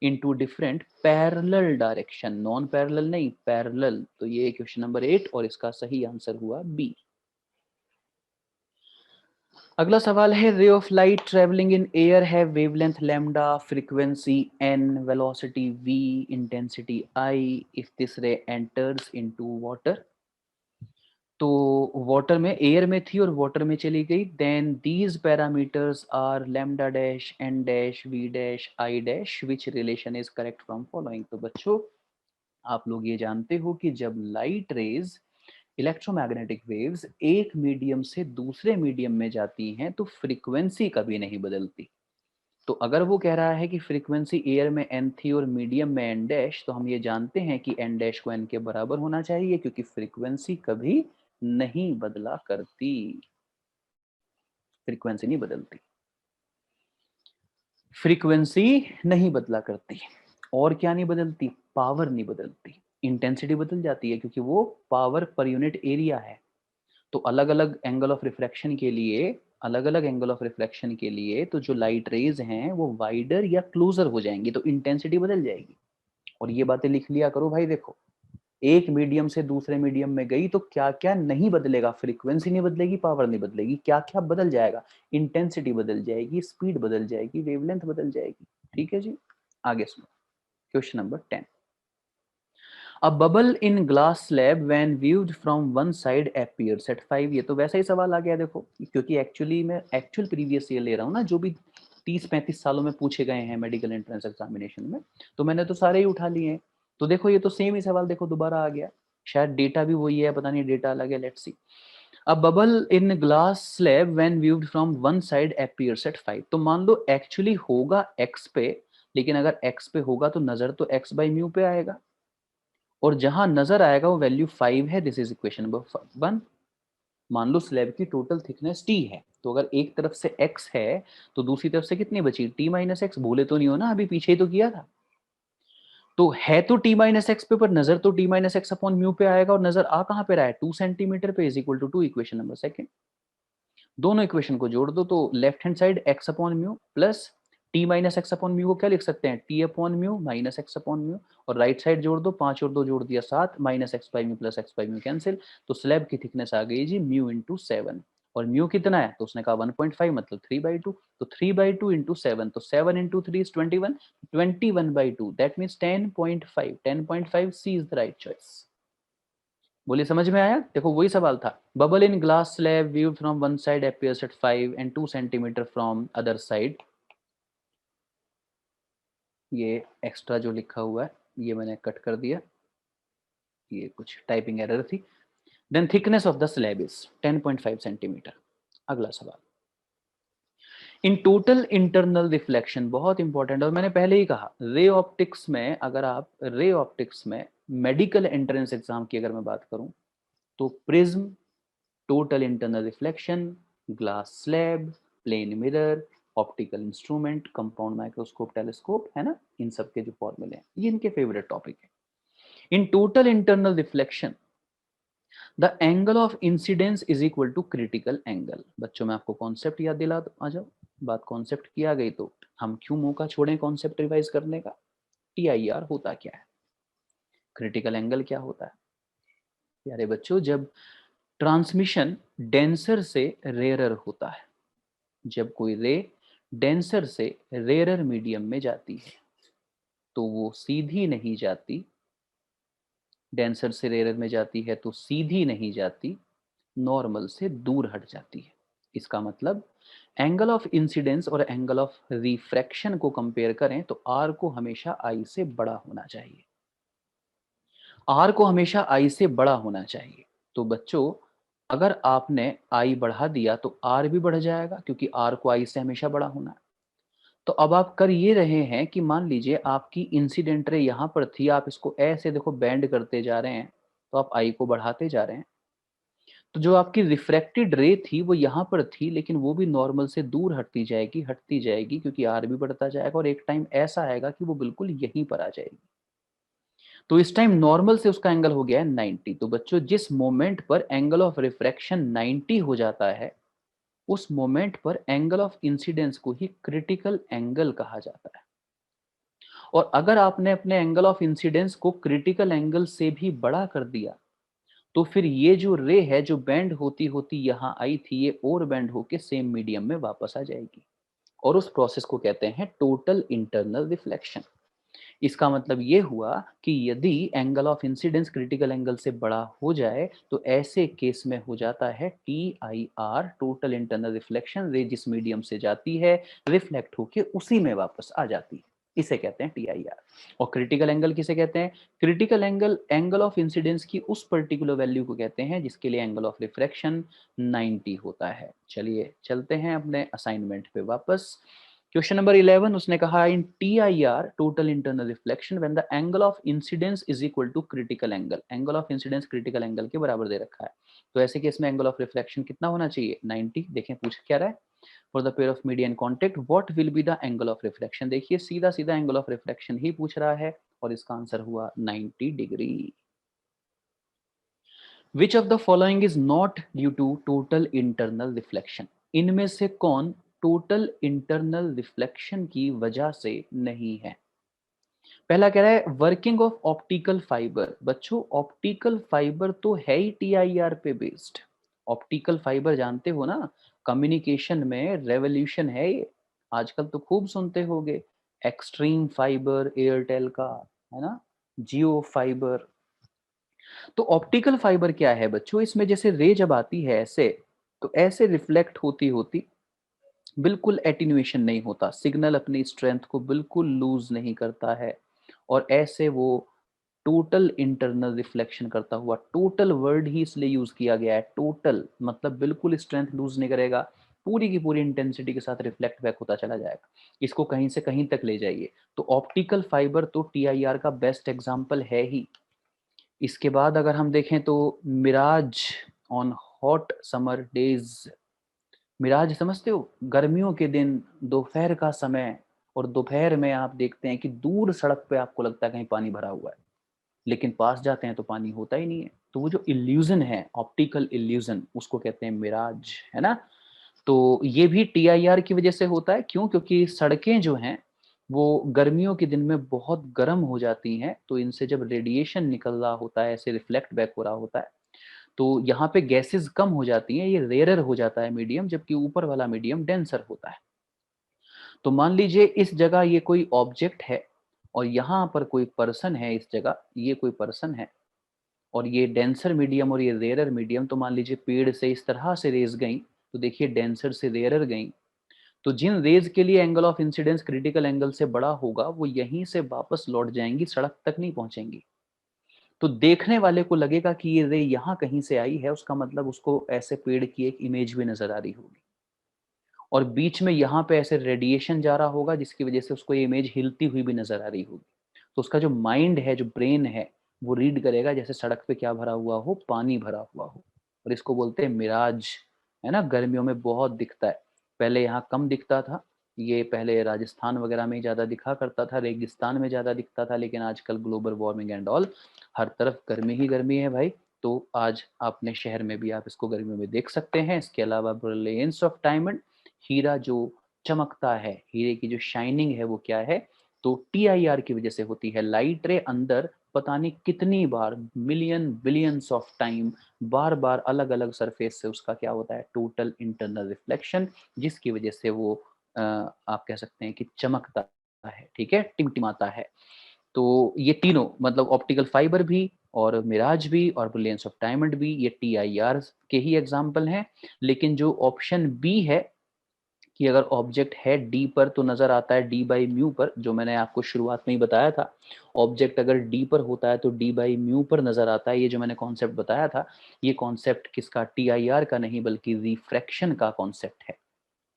into different parallel direction, non parallel नहीं पैरेलल। तो ये क्वेश्चन नंबर 8 और इसका सही आंसर हुआ बी। अगला सवाल है, ray of light travelling in air है wavelength lambda, frequency n, velocity v, intensity I। If this ray enters into water, तो वाटर में, एयर में थी और वाटर में चली गई, then these parameters are lambda dash, N dash, V dash, I dash, which relation is correct from following. तो बच्चों आप लोग ये जानते हो कि जब लाइट रेज, इलेक्ट्रोमैग्नेटिक वेव्स एक मीडियम से दूसरे मीडियम में जाती हैं तो फ्रीक्वेंसी कभी नहीं बदलती। तो अगर वो कह रहा है कि फ्रीक्वेंसी एयर में एन थी और मीडियम में एन डैश, तो हम ये जानते हैं कि एन डैश को एन के बराबर होना चाहिए, क्योंकि फ्रीक्वेंसी कभी नहीं बदला करती, फ्रीक्वेंसी नहीं बदलती, फ्रीक्वेंसी नहीं बदला करती। और क्या नहीं बदलती? पावर नहीं बदलती। इंटेंसिटी बदल जाती है क्योंकि वो पावर पर यूनिट एरिया है। तो अलग अलग एंगल ऑफ रिफ्रैक्शन के लिए अलग अलग एंगल ऑफ रिफ्लेक्शन के लिए तो जो लाइट रेज हैं वो वाइडर या क्लोजर हो जाएंगी, तो इंटेंसिटी बदल जाएगी। और ये बातें लिख लिया करो भाई। देखो, एक मीडियम से दूसरे मीडियम में गई तो क्या क्या नहीं बदलेगा, फ्रीक्वेंसी नहीं बदलेगी, पावर नहीं बदलेगी, क्या क्या बदल जाएगा, इंटेंसिटी बदल जाएगी, स्पीड बदल जाएगी, वेवलेंथ बदल जाएगी। ठीक है जी, आगे सुनो question number 10। A bubble in glass slab when viewed from one side appears eight 5। ये तो वैसा ही सवाल आ गया देखो, क्योंकि एक्चुअली मैं एक्चुअल प्रीवियस ईयर ले रहा हूँ ना, जो भी 30-35 सालों में पूछे गए हैं मेडिकल एंट्रेंस एग्जामिनेशन में, तो मैंने तो सारे ही उठा लिए हैं। तो देखो ये तो सेम ही सवाल देखो दोबारा आ गया, शायद डेटा भी वही है, पता नहीं डेटा अलग है, let's see. A bubble in glass slab when viewed from one side appears eight 5। तो मान लो एक्चुअली होगा एक्स पे, लेकिन अगर एक्स पे होगा तो नजर तो एक्स बाई म्यू पे आएगा, और जहां नजर आएगा वो वैल्यू 5 है। This is equation number 1। मान लो स्लैब की टोटल थिकनेस टी है, तो अगर एक तरफ से x है तो दूसरी तरफ से कितनी बची, t माइनस एक्स। भूले तो नहीं हो ना, अभी पीछे ही तो किया था। तो है तो t माइनस एक्स पे, पर नजर तो t minus X upon mu पे आएगा, और नजर आ कहां पे रहा है, 2 सेंटीमीटर पे, is equal to 2। Equation number second. दोनों इक्वेशन को जोड़ दो, तो left hand side x upon mu plus T minus X upon mu को क्या लिख सकते हैं, T upon mu minus X upon mu, और राइट साइड जोड़ दो, 5 और 2 जोड़ दिया 7, minus X by mu plus X by mu cancel. तो स्लैब की थिकनेस आ गई जी म्यू इंटू 7। और म्यू कितना है, तो उसने कहा 1.5, मतलब 3/2। तो 3/2 इंटू 7, तो 7 into 3 is 21, 21/2, that means 10.5। 10.5 C is the right choice. बोलिए समझ में आया। देखो वही सवाल था, bubble in glass slab view from one side appears at 5 and 2 centimetre from other side. ये एक्स्ट्रा जो लिखा हुआ है ये मैंने कट कर दिया, ये कुछ टाइपिंग एरर थी। Then thickness of the slab is 10.5 centimetre. अगला सवाल, इन टोटल इंटरनल रिफ्लेक्शन, बहुत इंपॉर्टेंट, और मैंने पहले ही कहा रे ऑप्टिक्स में, अगर आप रे ऑप्टिक्स में मेडिकल एंट्रेंस एग्जाम की अगर मैं बात करूं तो prism, total internal reflection, glass slab, plane mirror, optical instrument, compound microscope, telescope, है ना, इन सब के जो फॉर्मूले हैं ये इनके फेवरेट टॉपिक है। In total internal reflection the angle of incidence is equal to critical angle. बच्चों में आपको कॉन्सेप्ट याद दिला आ जाओ, बात कॉन्सेप्ट की आ गई तो हम क्यों मौका छोड़ें कॉन्सेप्ट रिवाइज करने का। टीआईआर होता क्या है, क्रिटिकल एंगल क्या होता है। प्यारे बच्चों, जब ट्रांसमिशन डेंसर से रेयरर होता है, जब कोई रे डेंसर से रेयरर मीडियम में जाती है तो वो सीधी नहीं जाती, डेंसर से रेयरर में जाती है तो सीधी नहीं जाती, नॉर्मल से दूर हट जाती है। इसका मतलब एंगल ऑफ इंसिडेंस और एंगल ऑफ रिफ्रैक्शन को कंपेयर करें तो आर को हमेशा आई से बड़ा होना चाहिए, आर को हमेशा आई से बड़ा होना चाहिए। तो बच्चों, अगर आपने आई बढ़ा दिया तो आर भी बढ़ जाएगा, क्योंकि आर को आई से हमेशा बड़ा होना है। तो अब आप कर ये रहे हैं कि मान लीजिए आपकी इंसिडेंट रे यहाँ पर थी, आप इसको ऐसे देखो बेंड करते जा रहे हैं, तो आप आई को बढ़ाते जा रहे हैं। तो जो आपकी रिफ्रैक्टेड रे थी वो यहाँ पर थी, लेकिन वो भी नॉर्मल से दूर हटती जाएगी, हटती जाएगी, क्योंकि आर भी बढ़ता जाएगा, और एक टाइम ऐसा आएगा कि वो बिल्कुल यहीं पर आ जाएगी। तो इस टाइम नॉर्मल से उसका एंगल हो गया है 90। तो बच्चों, जिस मोमेंट पर एंगल ऑफ रिफ्रैक्शन 90 हो जाता है उस मोमेंट पर एंगल ऑफ इंसिडेंस को ही क्रिटिकल एंगल कहा जाता है। और अगर आपने अपने एंगल ऑफ इंसिडेंस को क्रिटिकल एंगल से भी बड़ा कर दिया तो फिर ये जो रे है जो बैंड होती होती यहाँ आई थी, ये और बैंड होके सेम मीडियम में वापस आ जाएगी, और उस प्रोसेस को कहते हैं टोटल इंटरनल रिफ्लेक्शन। इसका मतलब ये हुआ कि यदि angle of incidence critical angle से बड़ा हो जाए तो ऐसे केस में हो जाता है TIR, टोटल इंटरनल रिफ्लेक्शन। रे जिस मीडियम से जाती है रिफ्लेक्ट होके उसी में वापस आ जाती है, इसे कहते हैं TIR। और क्रिटिकल एंगल किसे कहते हैं, critical angle angle of incidence की उस पर्टिकुलर वैल्यू को कहते हैं जिसके लिए एंगल ऑफ रिफ्रैक्शन 90 होता है। चलिए चलते हैं अपने असाइनमेंट पे वापस। क्वेश्चन नंबर 11 उसने कहा in TIR, total internal reflection, when the angle of incidence is equal to critical angle, angle of incidence critical angle के बराबर दे रखा है। तो ऐसे केस में एंगल ऑफ रिफ्लेक्शन कितना होना चाहिए, 90। देखें पूछ क्या रहा है, for the pair of median contact what will be the angle of reflection. देखिए सीधा सीधा एंगल ऑफ रिफ्लेक्शन ही पूछ रहा है, और इसका आंसर हुआ 90 degree. Which of the following is not due to total internal reflection? इनमें से कौन टोटल इंटरनल रिफ्लेक्शन की वजह से नहीं है? पहला कह रहा है वर्किंग ऑफ ऑप्टिकल फाइबर। बच्चों ऑप्टिकल फाइबर तो है ही टीआईआर पे बेस्ड। ऑप्टिकल फाइबर जानते हो ना, कम्युनिकेशन में रेवोल्यूशन है ये। आजकल तो खूब सुनते होगे, एक्सट्रीम फाइबर एयरटेल का, है ना, जियो फाइबर। तो ऑप्टिकल फाइबर क्या है बच्चों, इसमें जैसे रे जब आती है ऐसे, तो ऐसे रिफ्लेक्ट होती होती बिल्कुल एटीन्यूएशन नहीं होता, सिग्नल अपनी स्ट्रेंथ को बिल्कुल लूज नहीं करता है, और ऐसे वो टोटल इंटरनल रिफ्लेक्शन करता हुआ, टोटल वर्ड ही इसलिए यूज किया गया है, टोटल मतलब बिल्कुल स्ट्रेंथ लूज नहीं करेगा, पूरी की पूरी इंटेंसिटी के साथ रिफ्लेक्ट बैक होता चला जाएगा। इसको कहीं से कहीं तक ले जाइए, तो ऑप्टिकल फाइबर तो टीआईआर का बेस्ट एग्जाम्पल है ही। इसके बाद अगर हम देखें तो mirage on hot summer days. Mirage समझते हो, गर्मियों के दिन दोपहर का समय, और दोपहर में आप देखते हैं कि दूर सड़क पे आपको लगता है कहीं पानी भरा हुआ है, लेकिन पास जाते हैं तो पानी होता ही नहीं है। तो वो जो इल्यूजन है, ऑप्टिकल इल्यूजन, उसको कहते हैं मिराज, है ना। तो ये भी टीआईआर की वजह से होता है। क्यों? क्योंकि सड़कें जो हैं वो गर्मियों के दिन में बहुत गर्म हो जाती हैं, तो इनसे जब रेडिएशन निकल रहा होता है, ऐसे रिफ्लेक्ट बैक हो रहा होता है, तो यहाँ पे गैसेस कम हो जाती हैं, ये रेयरर हो जाता है मीडियम, जबकि ऊपर वाला मीडियम डेंसर होता है। तो मान लीजिए इस जगह ये कोई ऑब्जेक्ट है, और यहाँ पर कोई पर्सन है, इस जगह ये कोई पर्सन है, और ये डेंसर मीडियम और ये रेयरर मीडियम, तो मान लीजिए पेड़ से इस तरह से रेज गई, तो देखिए डेंसर से रेयरर गई, तो जिन रेज के लिए angle of incidence critical angle से बड़ा होगा, वो यहीं से वापस लौट जाएंगी, सड़क तक नहीं पहुंचेंगी। तो देखने वाले को लगेगा कि ये रे यहाँ कहीं से आई है, उसका मतलब उसको ऐसे पेड़ की एक इमेज भी नजर आ रही होगी, और बीच में यहाँ पे ऐसे रेडिएशन जा रहा होगा, जिसकी वजह से उसको ये इमेज हिलती हुई भी नजर आ रही होगी। तो उसका जो माइंड है, जो ब्रेन है, वो रीड करेगा जैसे सड़क पे क्या भरा हुआ हो, पानी भरा हुआ हो, और इसको बोलते हैं मिराज, है ना। गर्मियों में बहुत दिखता है, पहले यहाँ कम दिखता था, ये पहले राजस्थान वगैरह में ज़्यादा दिखा करता था, रेगिस्तान में ज़्यादा दिखता था, लेकिन आजकल ग्लोबल वार्मिंग एंड ऑल, हर तरफ गर्मी ही गर्मी है भाई। तो आज अपने शहर में भी आप इसको गर्मियों में देख सकते हैं। इसके अलावा ब्रिलियंस ऑफ डायमंड, हीरा जो चमकता है, हीरे की जो शाइनिंग है वो क्या है, तो टीआईआर की वजह से होती है। लाइट रे अंदर पता नहीं कितनी बार, मिलियन बिलियंस ऑफ टाइम, बार बार अलग अलग सरफेस से उसका क्या होता है, टोटल इंटरनल रिफ्लेक्शन, जिसकी वजह से वो आप कह सकते हैं कि चमकता है, ठीक है, टिमटिमाता है। तो ये तीनों मतलब ऑप्टिकल फाइबर भी, और मिराज भी, और ब्रिलियंस ऑफ डायमंड भी, ये टीआईआर के ही एग्जाम्पल हैं। लेकिन जो ऑप्शन बी है कि अगर ऑब्जेक्ट है डी पर तो नजर आता है डी बाई म्यू पर, जो मैंने आपको शुरुआत में ही बताया था, ऑब्जेक्ट अगर डी पर होता है तो डी बाई म्यू पर नजर आता है। ये जो मैंने कॉन्सेप्ट बताया था, ये कॉन्सेप्ट किसका, टीआईआर का नहीं, बल्कि रिफ्रैक्शन का कॉन्सेप्ट है।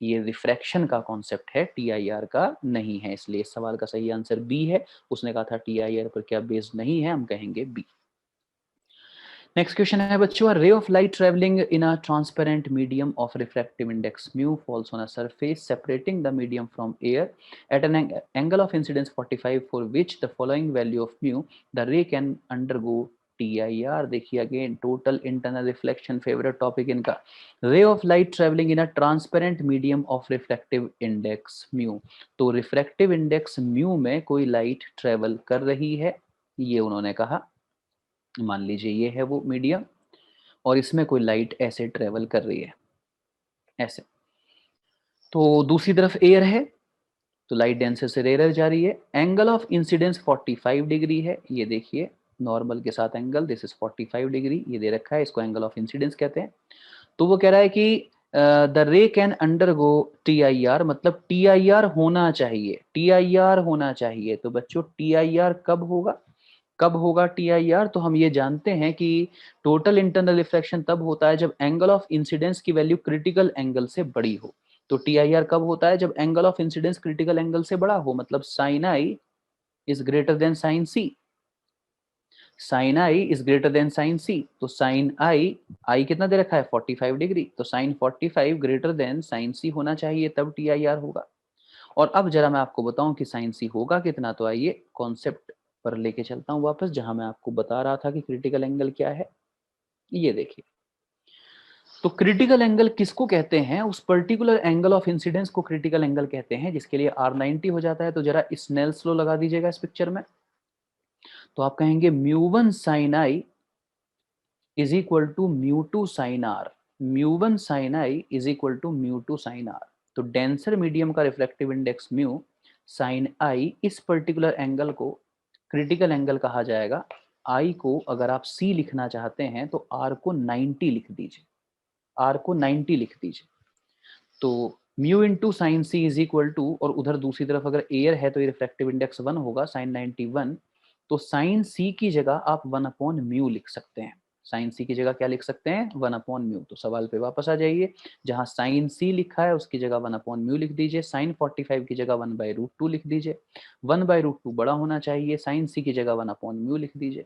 ये रिफ्रैक्शन का कॉन्सेप्ट है, टीआईआर का नहीं है, इसलिए इस सवाल का सही आंसर बी है। उसने कहा था टीआईआर पर क्या बेस्ड नहीं है, हम कहेंगे बी। नेक्स्ट क्वेश्चन है बच्चों, ray of light travelling in a transparent medium of refractive index mu falls on a surface separating the medium from air at an angle of incidence 45 for which the following value of mu the ray can undergo TIR. देखिए again total internal reflection favourite topic इनका। Ray of light travelling in a transparent medium of refractive index mu, तो refractive index mu में कोई light travel कर रही है, ये उन्होंने कहा। मान लीजिए ये है वो मीडियम, और इसमें कोई लाइट ऐसे ट्रेवल कर रही है, ऐसे। तो दूसरी तरफ एयर है, तो लाइट डेंसर से रेयर जा रही है। एंगल ऑफ इंसिडेंस 45 डिग्री है, ये देखिए नॉर्मल के साथ एंगल, दिस इज 45 डिग्री, ये दे रखा है, इसको एंगल ऑफ इंसिडेंस कहते हैं। तो वो कह रहा है कि the ray can undergo TIR, मतलब टीआईआर होना चाहिए, टीआईआर होना चाहिए। तो बच्चों टीआईआर कब होगा, कब होगा टीआईआर, तो हम ये जानते हैं कि टोटल इंटरनल रिफ्लेक्शन तब होता है जब एंगल ऑफ इंसिडेंस की वैल्यू क्रिटिकल एंगल से बड़ी हो। तो टीआईआर कब होता है, जब angle of incidence critical angle से बड़ा हो, मतलब sine I is greater than sine C, sine I is greater than sine C. तो साइन आई, आई कितना दे रखा है 45 डिग्री, तो sign 45 greater than sine c होना चाहिए, तब टीआईआर होगा। और अब जरा मैं आपको बताऊं कि साइन सी होगा कितना, तो आइए कॉन्सेप्ट पर लेके चलता हूं वापस, जहां मैं आपको बता रहा था कि क्रिटिकल एंगल क्या है। ये देखिए, तो क्रिटिकल एंगल किसको कहते हैं? उस पर्टिकुलर एंगल ऑफ इंसिडेंस को क्रिटिकल एंगल कहते हैं, जिसके लिए R90 हो जाता है। तो जरा स्नेल्स लॉ लगा दीजिएगा इस पिक्चर में। तो आप कहेंगे mu one sine I is equal to म्यू2 sine are. म्यू1 sine I is equal to म्यू2 sine are. तो डेंसर मीडियम का refractive index mu sine I, इस पर्टिकुलर एंगल को क्रिटिकल एंगल कहा जाएगा। आई को अगर आप सी लिखना चाहते हैं तो आर को 90 लिख दीजिए, आर को 90 लिख दीजिए। तो mu into sine C is equal to, और उधर दूसरी तरफ अगर एयर है तो ये रिफ्रैक्टिव इंडेक्स 1 होगा, साइन 91। तो साइन सी की जगह आप 1 अपॉन म्यू लिख सकते हैं। साइन सी की जगह क्या लिख सकते हैं? 1 अपॉन म्यू। तो सवाल पे वापस आ जाइए, जहां साइन सी लिखा है उसकी जगह 1 अपॉन म्यू लिख दीजिए। साइन 45 की जगह 1/√2 लिख दीजिए। 1/√2 बड़ा होना चाहिए, साइन सी की जगह 1 अपॉन म्यू लिख दीजिए।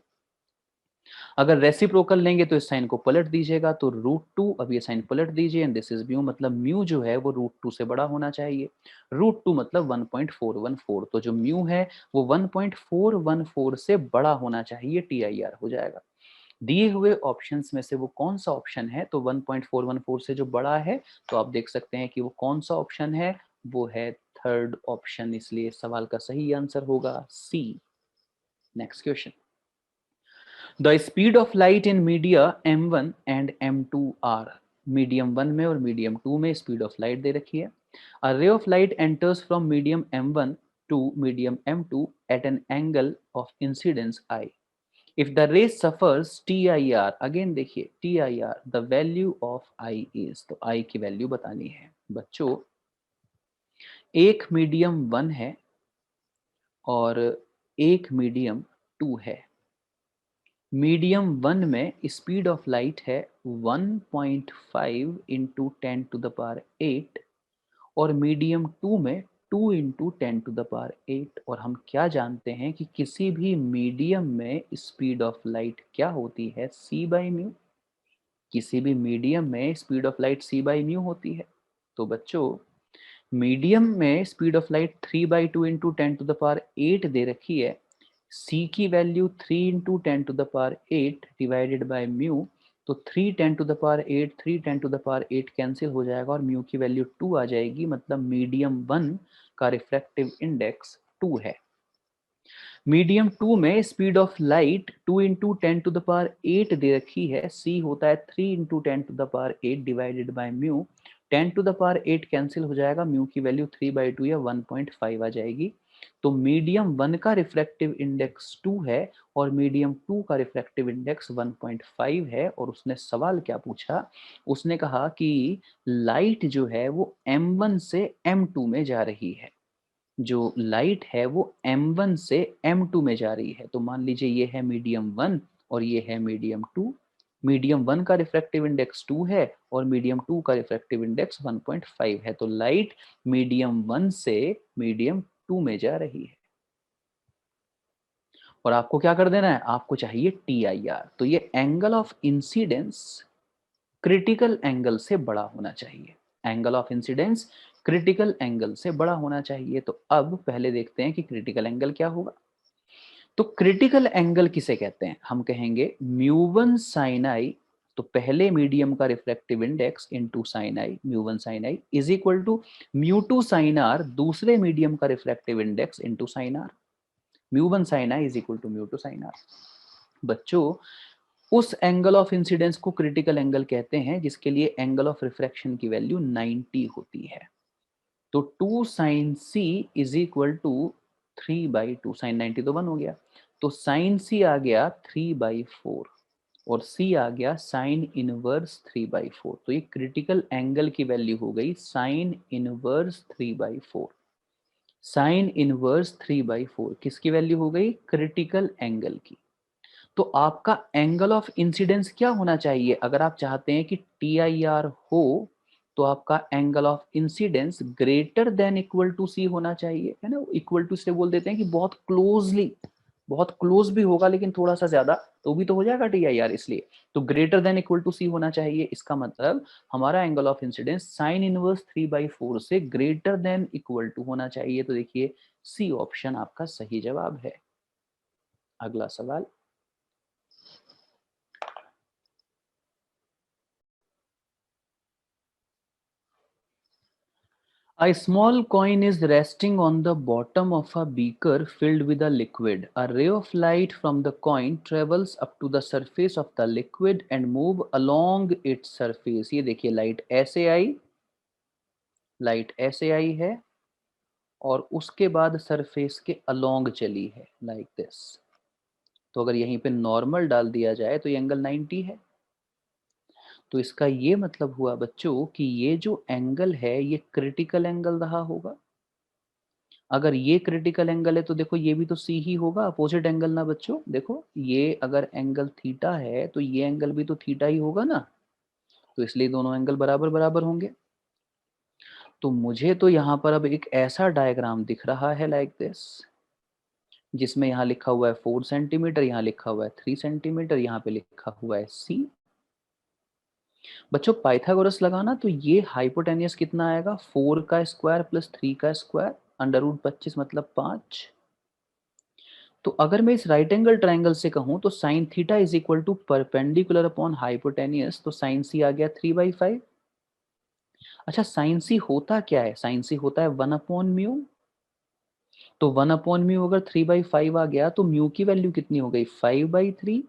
अगर रेसिप्रोकल लेंगे तो इस साइन को पलट दीजिएगा, तो √2, अब ये साइन पलट दीजिए एंड दिस इज म्यू। मतलब म्यू जो है वो √2 से बड़ा होना चाहिए। √2 मतलब 1.414। तो जो म्यू है वो 1.414 से बड़ा होना चाहिए, TIR हो जाएगा। दिए हुए ऑप्शंस में से वो कौन सा ऑप्शन है? तो 1.414 से जो बड़ा है, तो आप देख सकते हैं कि वो कौन सा ऑप्शन है, वो है थर्ड ऑप्शन। इसलिए सवाल का सही आंसर होगा C. Next question. The speed of light in media M1 and M2 are. Medium 1 में और मीडियम 2 में स्पीड ऑफ लाइट दे रखी है। A ray of light enters from medium M1 to medium M2 at an angle of incidence I। If the ray suffers TIR, again देखिए TIR, the value of I is, तो I की value बतानी है बच्चों। एक medium 1 है और एक मीडियम 2 है। मीडियम 1 में स्पीड ऑफ लाइट है 1.5 इंटू 10⁸ और मीडियम 2 में 2 इंटू 10⁸। और हम क्या जानते हैं कि किसी भी मीडियम में स्पीड ऑफ लाइट क्या होती है? c/μ। किसी भी मीडियम में स्पीड ऑफ लाइट c/μ होती है। तो बच्चों मीडियम में स्पीड ऑफ लाइट 3/2 इंटू 10⁸ दे रखी है। c की value 3 into 10⁸ divided by mu. तो 3 10⁸, 3 10⁸ कैंसिल हो जाएगा और म्यू की वैल्यू 2 आ जाएगी। मतलब मीडियम 1 का रिफ्रैक्टिव इंडेक्स 2 है। मीडियम 2 में स्पीड ऑफ लाइट 2 इंटू 10⁸ दे रखी है। c होता है 3 into 10⁸ divided by mu. 10⁸ cancel हो जाएगा, म्यू की वैल्यू 3/2 या 1.5 आ जाएगी। तो मीडियम 1 का रिफ्रैक्टिव इंडेक्स 2 है और मीडियम 2 का रिफ्रैक्टिव इंडेक्स 1.5 है। और उसने सवाल क्या पूछा? उसने कहा कि लाइट जो है वो M1 से M2 में जा रही है। जो लाइट है वो M1 से M2 में जा रही है। तो मान लीजिए ये है मीडियम 1 और ये है मीडियम 2। मीडियम 1 का रिफ्रैक्टिव इंडेक्स 2 है और मीडियम 2 का रिफ्रैक्टिव इंडेक्स 1.5 है। तो लाइट मीडियम 1 से मीडियम 2 में जा रही है। और आपको क्या कर देना है? आपको चाहिए TIR। तो ये angle of incidence critical angle से बड़ा होना चाहिए। Angle of incidence critical angle से बड़ा होना चाहिए। तो अब पहले देखते हैं कि क्रिटिकल एंगल क्या होगा। तो क्रिटिकल एंगल किसे कहते हैं? हम कहेंगे म्यू1 साइन आई। तो पहले मीडियम का refractive index into sine i, म्यू1 sine I is equal to म्यू2 sine r, दूसरे मीडियम का refractive index into sine are. म्यू1 sine I is equal to म्यू2 sine r. बच्चों उस एंगल ऑफ इंसिडेंस को critical angle कहते हैं जिसके लिए एंगल ऑफ रिफ्रैक्शन की वैल्यू 90 होती है। तो 2 sine C is equal to 3/2। Sine 90 तो 1 हो गया, तो साइन सी आ गया 3/4 और सी आ गया साइन इनवर्स 3/4। तो ये क्रिटिकल एंगल की वैल्यू हो गई साइन इनवर्स 3/4। साइन इनवर्स 3/4 किसकी वैल्यू हो गई? क्रिटिकल एंगल की। तो आपका एंगल ऑफ इंसिडेंस क्या होना चाहिए? अगर आप चाहते हैं कि TIR हो तो आपका angle of incidence greater than equal to c होना चाहिए, है ना। इक्वल टू से बोल देते हैं कि बहुत क्लोजली, बहुत क्लोज भी होगा लेकिन थोड़ा सा ज्यादा, तो भी तो हो जाएगा TIR। इसलिए तो greater than equal to c होना चाहिए। इसका मतलब हमारा angle of incidence sine inverse 3/4 से ग्रेटर देन इक्वल टू होना चाहिए। तो देखिए सी ऑप्शन आपका सही जवाब है। अगला सवाल। A small coin is resting on the bottom of a beaker filled with a liquid. A ray of light from the coin travels up to the surface of the liquid and move along its surface. ये देखिए light ऐसे आई है और उसके बाद surface के along चली है लाइक दिस। तो अगर यहीं पे नॉर्मल डाल दिया जाए तो ये एंगल 90 है। तो इसका ये मतलब हुआ बच्चों कि ये जो एंगल है ये क्रिटिकल एंगल रहा होगा। अगर ये क्रिटिकल एंगल है तो देखो ये भी तो सी ही होगा, अपोजिट एंगल ना बच्चों। देखो ये अगर एंगल थीटा है तो ये एंगल भी तो थीटा ही होगा ना, तो इसलिए दोनों एंगल बराबर बराबर होंगे। तो मुझे तो यहाँ पर अब एक ऐसा डायग्राम दिख रहा है लाइक दिस, जिसमें यहाँ लिखा हुआ है 4 सेंटीमीटर, यहाँ लिखा हुआ है 3 सेंटीमीटर, यहाँ पे लिखा हुआ है सी। बच्चों पाइथागोरस लगाना तो ये हाइपोटेनियस कितना आएगा, 4 का स्क्वायर प्लस 3 का स्क्वायर अंडर रूट 25 मतलब 5। तो अगर मैं इस राइट एंगल ट्राइंगल से कहूं तो sine theta is equal to perpendicular upon hypotenuse, तो साइन सी आ गया 3/5। अच्छा साइन सी होता क्या है, साइन सी होता है 1/म्यू। तो 1/म्यू अगर 3/5 आ गया तो म्यू की वैल्यू कितनी हो गई 5/3।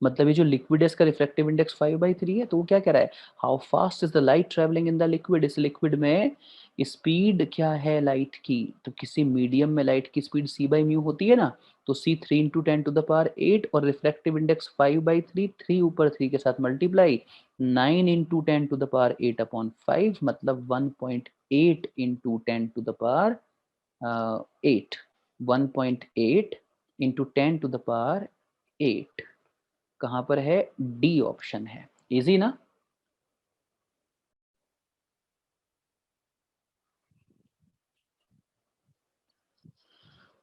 मतलब ये जो लिक्विड है इसका रिफ्रैक्टिव इंडेक्स 5/3 है। तो वो क्या कह रहा है, how fast is the light travelling in the liquid. इस लिक्विड में स्पीड क्या है लाइट की, तो किसी मीडियम में लाइट की स्पीड c/म्यू होती है ना, तो c 3 × 10⁸ और रिफ्रैक्टिव इंडेक्स 5/3, 3 ऊपर 3 के साथ मल्टीप्लाई 9 × 10⁸/5 मतलब 1.8 × 10⁸8, 1.8 × 10⁸8 कहां पर है, डी ऑप्शन है। इजी ना।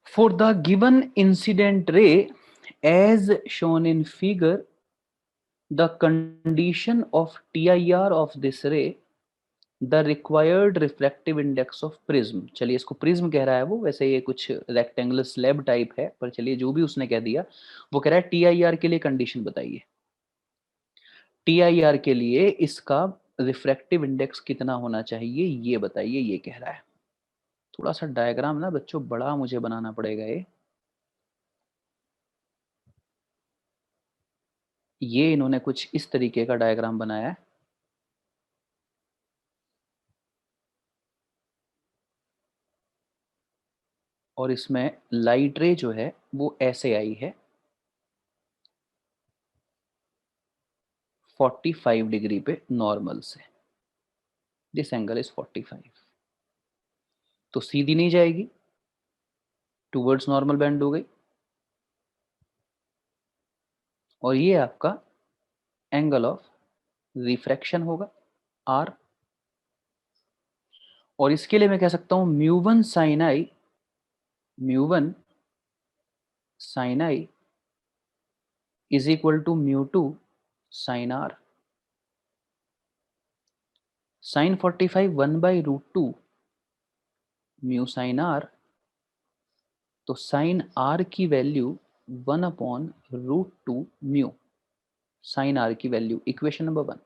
For the given incident ray as shown in figure, the condition of TIR of this ray, the required refractive index of prism। चलिए इसको प्रिज्म कह रहा है वो, वैसे ये कुछ रेक्टेंगुलर स्लैब टाइप है, पर चलिए जो भी उसने कह दिया, वो कह रहा है TIR के लिए कंडीशन बताइए। TIR के लिए इसका रिफ्रैक्टिव इंडेक्स कितना होना चाहिए ये बताइए, ये कह रहा है। थोड़ा सा डायग्राम ना बच्चों बड़ा मुझे बनाना पड़ेगा। ये इन्होंने कुछ इस तरीके का डायग्राम बनाया है। और इसमें लाइट रे जो है वो ऐसे आई है 45 डिग्री पे नॉर्मल से। This angle is 45। तो सीधी नहीं जाएगी, टूवर्ड्स नॉर्मल बेंड हो गई। और ये आपका एंगल ऑफ रिफ्रैक्शन होगा आर। और इसके लिए मैं कह सकता हूं म्यू1 sine I is equal to म्यू2 sine r. Sine 45 1/√2 mu sine are, तो साइन आर की वैल्यू 1/√2 म्यू साइन आर की वैल्यू, इक्वेशन नंबर 1।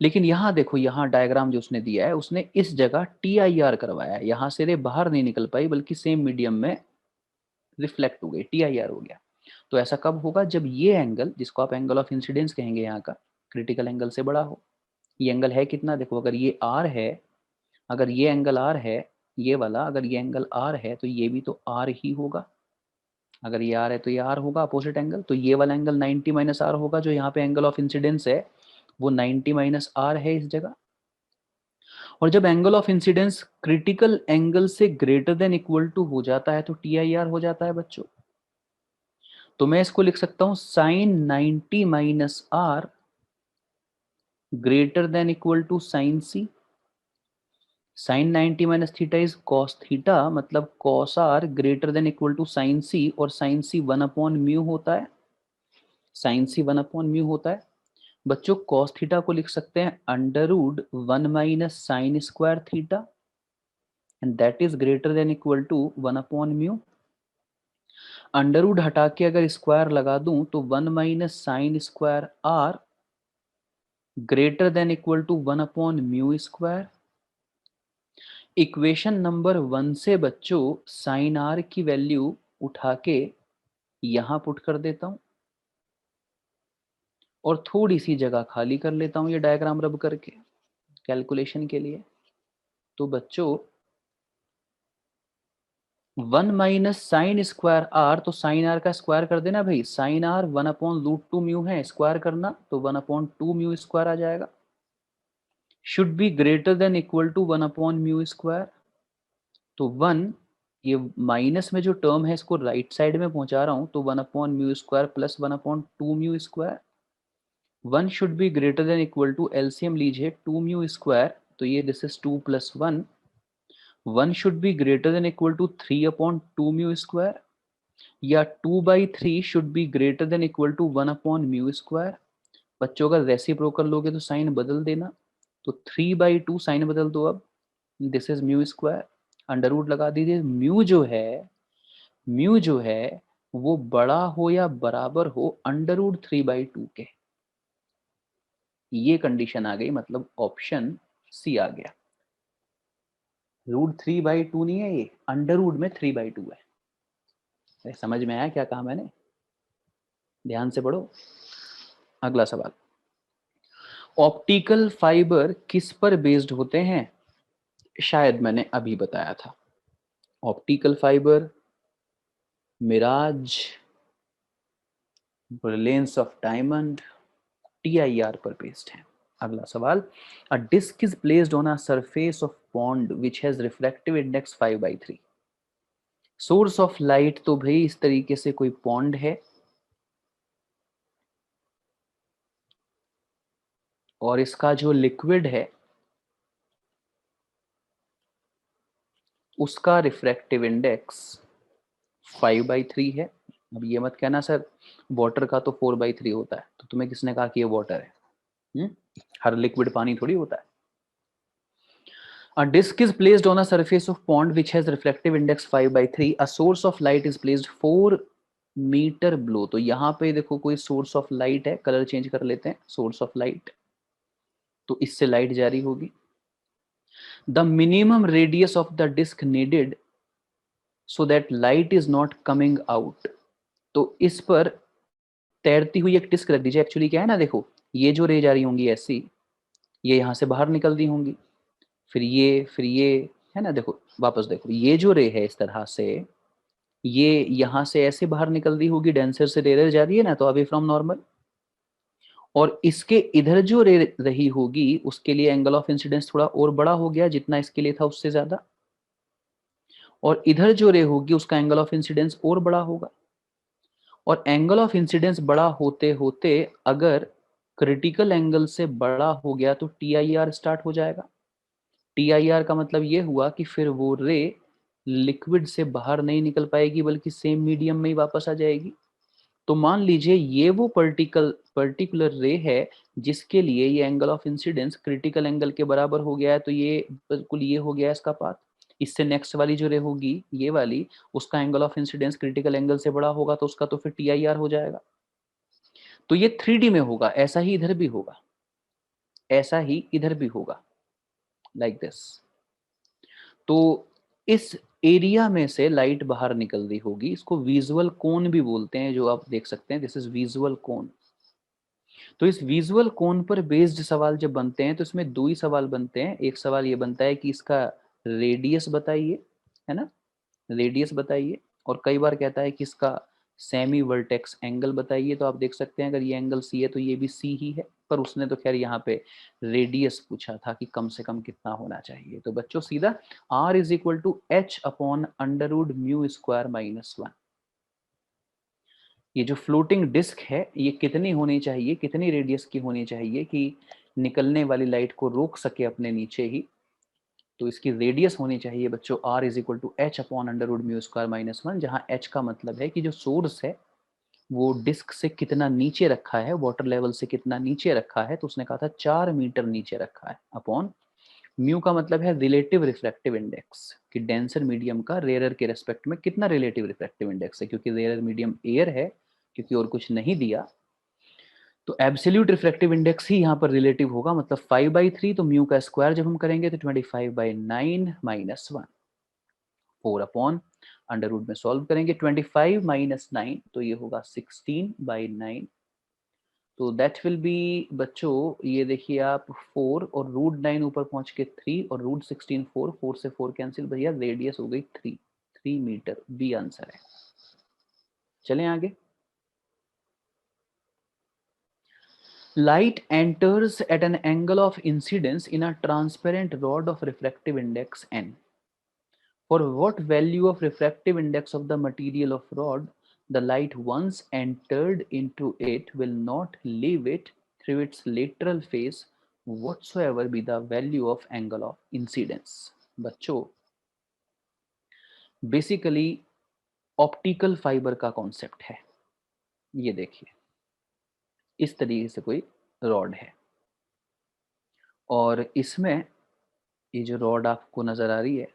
लेकिन यहां देखो, यहां डायग्राम जो उसने दिया है उसने इस जगह TIR करवाया है, यहां से रे बाहर नहीं निकल पाई बल्कि सेम मीडियम में रिफ्लेक्ट हो गई, TIR हो गया। तो ऐसा कब होगा, जब ये एंगल जिसको आप एंगल ऑफ इंसिडेंस कहेंगे यहाँ का, क्रिटिकल एंगल से बड़ा हो। ये एंगल है कितना, देखो अगर ये आर है, अगर ये एंगल आर है, ये वाला अगर ये एंगल आर है तो ये भी तो आर ही होगा। अगर ये आर है तो ये आर होगा अपोजिट एंगल। तो ये वाला एंगल 90 माइनस आर होगा, जो यहाँ पे एंगल ऑफ इंसिडेंस है वो 90 माइनस आर है इस जगह। और जब angle of incidence critical angle से ग्रेटर देन इक्वल टू हो जाता है तो TIR हो जाता है बच्चों। तो मैं इसको लिख सकता हूं sine 90 minus r greater than equal to sine C. Sine 90 minus theta is cos theta, मतलब cos r greater than equal to sine c, और साइन सी 1/म्यू होता है, साइन सी 1/म्यू होता है। बच्चों कॉस थीटा को लिख सकते हैं √1 minus sine square theta, and that is greater than equal to 1/म्यू। अंडर रूट हटा के अगर स्क्वायर लगा दूं तो 1 minus sine square r greater than equal to 1/म्यू स्क्वायर। इक्वेशन नंबर 1 से बच्चों साइन आर की वैल्यू उठा के यहां पुट कर देता हूं और थोड़ी सी जगह खाली कर लेता हूं ये डायग्राम रब करके कैलकुलेशन के लिए। तो बच्चों 1 माइनस साइन स्क्वायर आर, तो साइन आर का स्क्वायर कर देना भाई। साइन आर 1/√2 म्यू है, स्क्वायर करना तो 1/2 म्यू स्क्वायर आ जाएगा। Should be greater than equal to 1/म्यू स्क्वायर। तो 1, ये माइनस में जो टर्म है इसको राइट साइड में पहुंचा रहा हूं, तो 1/म्यू square plus 1/2 mu square. 1 should be greater than equal to, LCM लीजिए 2 म्यू स्क्वायर, तो ये this is 2 + 1। 1 should be greater than equal to 3/2 mu square, या 2/3 should be greater than equal to 1/म्यू स्क्वायर। बच्चों का रेसिप्रोकल लोगे तो sign बदल देना, तो 3/2 साइन बदल दो अब, this is mu square. Under root लगा दीजिए। म्यू जो है वो बड़ा हो या बराबर हो √3/2 के। ये कंडीशन आ गई, मतलब ऑप्शन सी आ गया। √3/2 नहीं है, ये अंडर रूट में 3/2 है। समझ में आया क्या कहा मैंने? ध्यान से पढ़ो। अगला सवाल, ऑप्टिकल फाइबर किस पर बेस्ड होते हैं? शायद मैंने अभी बताया था। Optical fibre mirage, brilliance of diamond, TIR पर बेस्ड है। अगला सवाल, a disc is placed on a surface of pond which has refractive index 5/3। Source of light, तो भाई इस तरीके से कोई पॉन्ड है और इसका जो लिक्विड है उसका रिफ्रैक्टिव इंडेक्स 5/3 है। अब ये मत कहना सर वाटर का तो 4/3 होता है, तो तुम्हें किसने कहा कि ये वाटर है? हर लिक्विड पानी थोड़ी होता है। A disk is placed on a surface of pond which has refractive index 5/3. A source of light is placed 4 metre below. तो यहाँ पे देखो कोई सोर्स ऑफ लाइट है, कलर चेंज कर लेते हैं, सोर्स ऑफ लाइट, तो इससे लाइट जारी होगी। The minimum radius of the disc needed so that light is not coming out. तो इस पर तैरती हुई एक डिस्क रख दीजिए। एक्चुअली क्या है ना, देखो ये जो रे जा रही होंगी ऐसी, ये यहाँ से बाहर निकलती होंगी, फिर ये है ना, देखो वापस देखो, ये जो रे है इस तरह से, ये यहाँ से ऐसे बाहर निकल रही होगी, डेंसर से रेयर जा रही है ना, तो अवे फ्रॉम नॉर्मल। और इसके इधर जो रे रही होगी उसके लिए एंगल ऑफ इंसिडेंस थोड़ा और बड़ा हो गया, जितना इसके लिए था उससे ज्यादा। और इधर जो रे होगी उसका एंगल ऑफ इंसिडेंस और बड़ा होगा। और एंगल ऑफ इंसिडेंस बड़ा होते होते अगर क्रिटिकल एंगल से बड़ा हो गया तो टीआईआर स्टार्ट हो जाएगा। टीआईआर का मतलब ये हुआ कि फिर वो रे लिक्विड से बाहर नहीं निकल पाएगी बल्कि सेम मीडियम में ही वापस आ जाएगी। तो मान लीजिए ये वो पर्टिकुलर रे है जिसके लिए ये angle of incidence critical angle के बराबर हो गया है, तो ये बिल्कुल ये हो गया इसका पाथ। इससे नेक्स्ट वाली जो रे होगी ये वाली, उसका angle of incidence critical angle से बड़ा होगा, तो उसका तो फिर टीआईआर हो जाएगा। तो ये 3D में होगा, ऐसा ही इधर भी होगा, ऐसा ही इधर भी होगा, लाइक दिस। तो इस एरिया में से लाइट बाहर निकल रही होगी, इसको विजुअल कोन भी बोलते हैं, जो आप देख सकते हैं, दिस इज विजुअल कोन। तो इस विजुअल कोन पर बेस्ड सवाल जब बनते हैं तो इसमें दो ही सवाल बनते हैं। एक सवाल ये बनता है कि इसका रेडियस बताइए, है ना, रेडियस बताइए। और कई बार कहता है कि इसका सेमी वर्टेक्स एंगल बताइए। तो आप देख सकते हैं अगर ये एंगल सी है तो ये भी सी ही है, पर उसने तो खैर यहाँ पे रेडियस पूछा था कि कम से कम कितना होना चाहिए। तो बच्चों सीधा r is equal to h/√μ²-1। ये जो फ्लोटिंग डिस्क है ये कितनी होनी चाहिए, कितनी रेडियस की होनी चाहिए कि निकलने वाली लाइट को रोक सके अपने नीचे ही? तो इसकी रेडियस होनी चाहिए बच्चों r is equal to h/√μ²-1, जहाँ h का मतलब है कि जो सोर्स है वो डिस्क से कितना नीचे रखा है, वाटर लेवल से कितना नीचे रखा है। तो उसने कहा था 4 मीटर नीचे रखा है, अपॉन म्यू का मतलब है रिलेटिव रिफ्रैक्टिव इंडेक्स, कि डेंसर मीडियम का रेयरर के रेस्पेक्ट में कितना रिलेटिव रिफ्रैक्टिव इंडेक्स है। क्योंकि रेयरर मीडियम एयर है, क्योंकि और कुछ नहीं दिया, तो एब्सोल्यूट रिफ्रैक्टिव इंडेक्स ही यहाँ पर रिलेटिव होगा, मतलब 5/3, तो म्यू का स्क्वायर जब हम करेंगे तो 25/9 माइनस 1, 4 अपॉन अंडर रूट में सॉल्व करेंगे 25 माइनस 9, तो ये होगा 16/9। तो दैट विल बी बच्चों, ये देखिए आप 4 और √9 ऊपर पहुंच के 3 और √16 4, 4 से 4 कैंसिल, भैया रेडियस हो गई 3 मीटर, बी आंसर है। चलें आगे। Light enters at an angle of incidence in a transparent rod of refractive index n. For what value of refractive index of the material of rod the light once entered into it will not leave it through its lateral phase whatsoever be the value of angle of incidence. बच्चों basically optical fibre का concept है। ये देखिए इस तरीके से कोई rod है और इसमें ये जो रॉड आपको नजर आ रही है,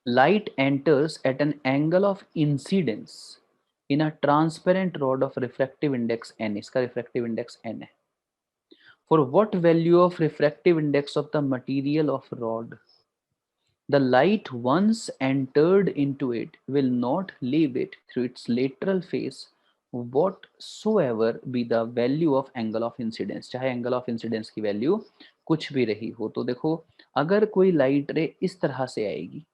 light enters at an angle of incidence in a transparent rod of refractive index n, इसका refractive index n है। For what value of refractive index of the material of rod the light once entered into it will not leave it through its lateral phase whatsoever be the value of angle of incidence, चाहे angle of incidence की value कुछ भी रही हो। तो देखो अगर कोई लाइट रे इस तरह से आएगी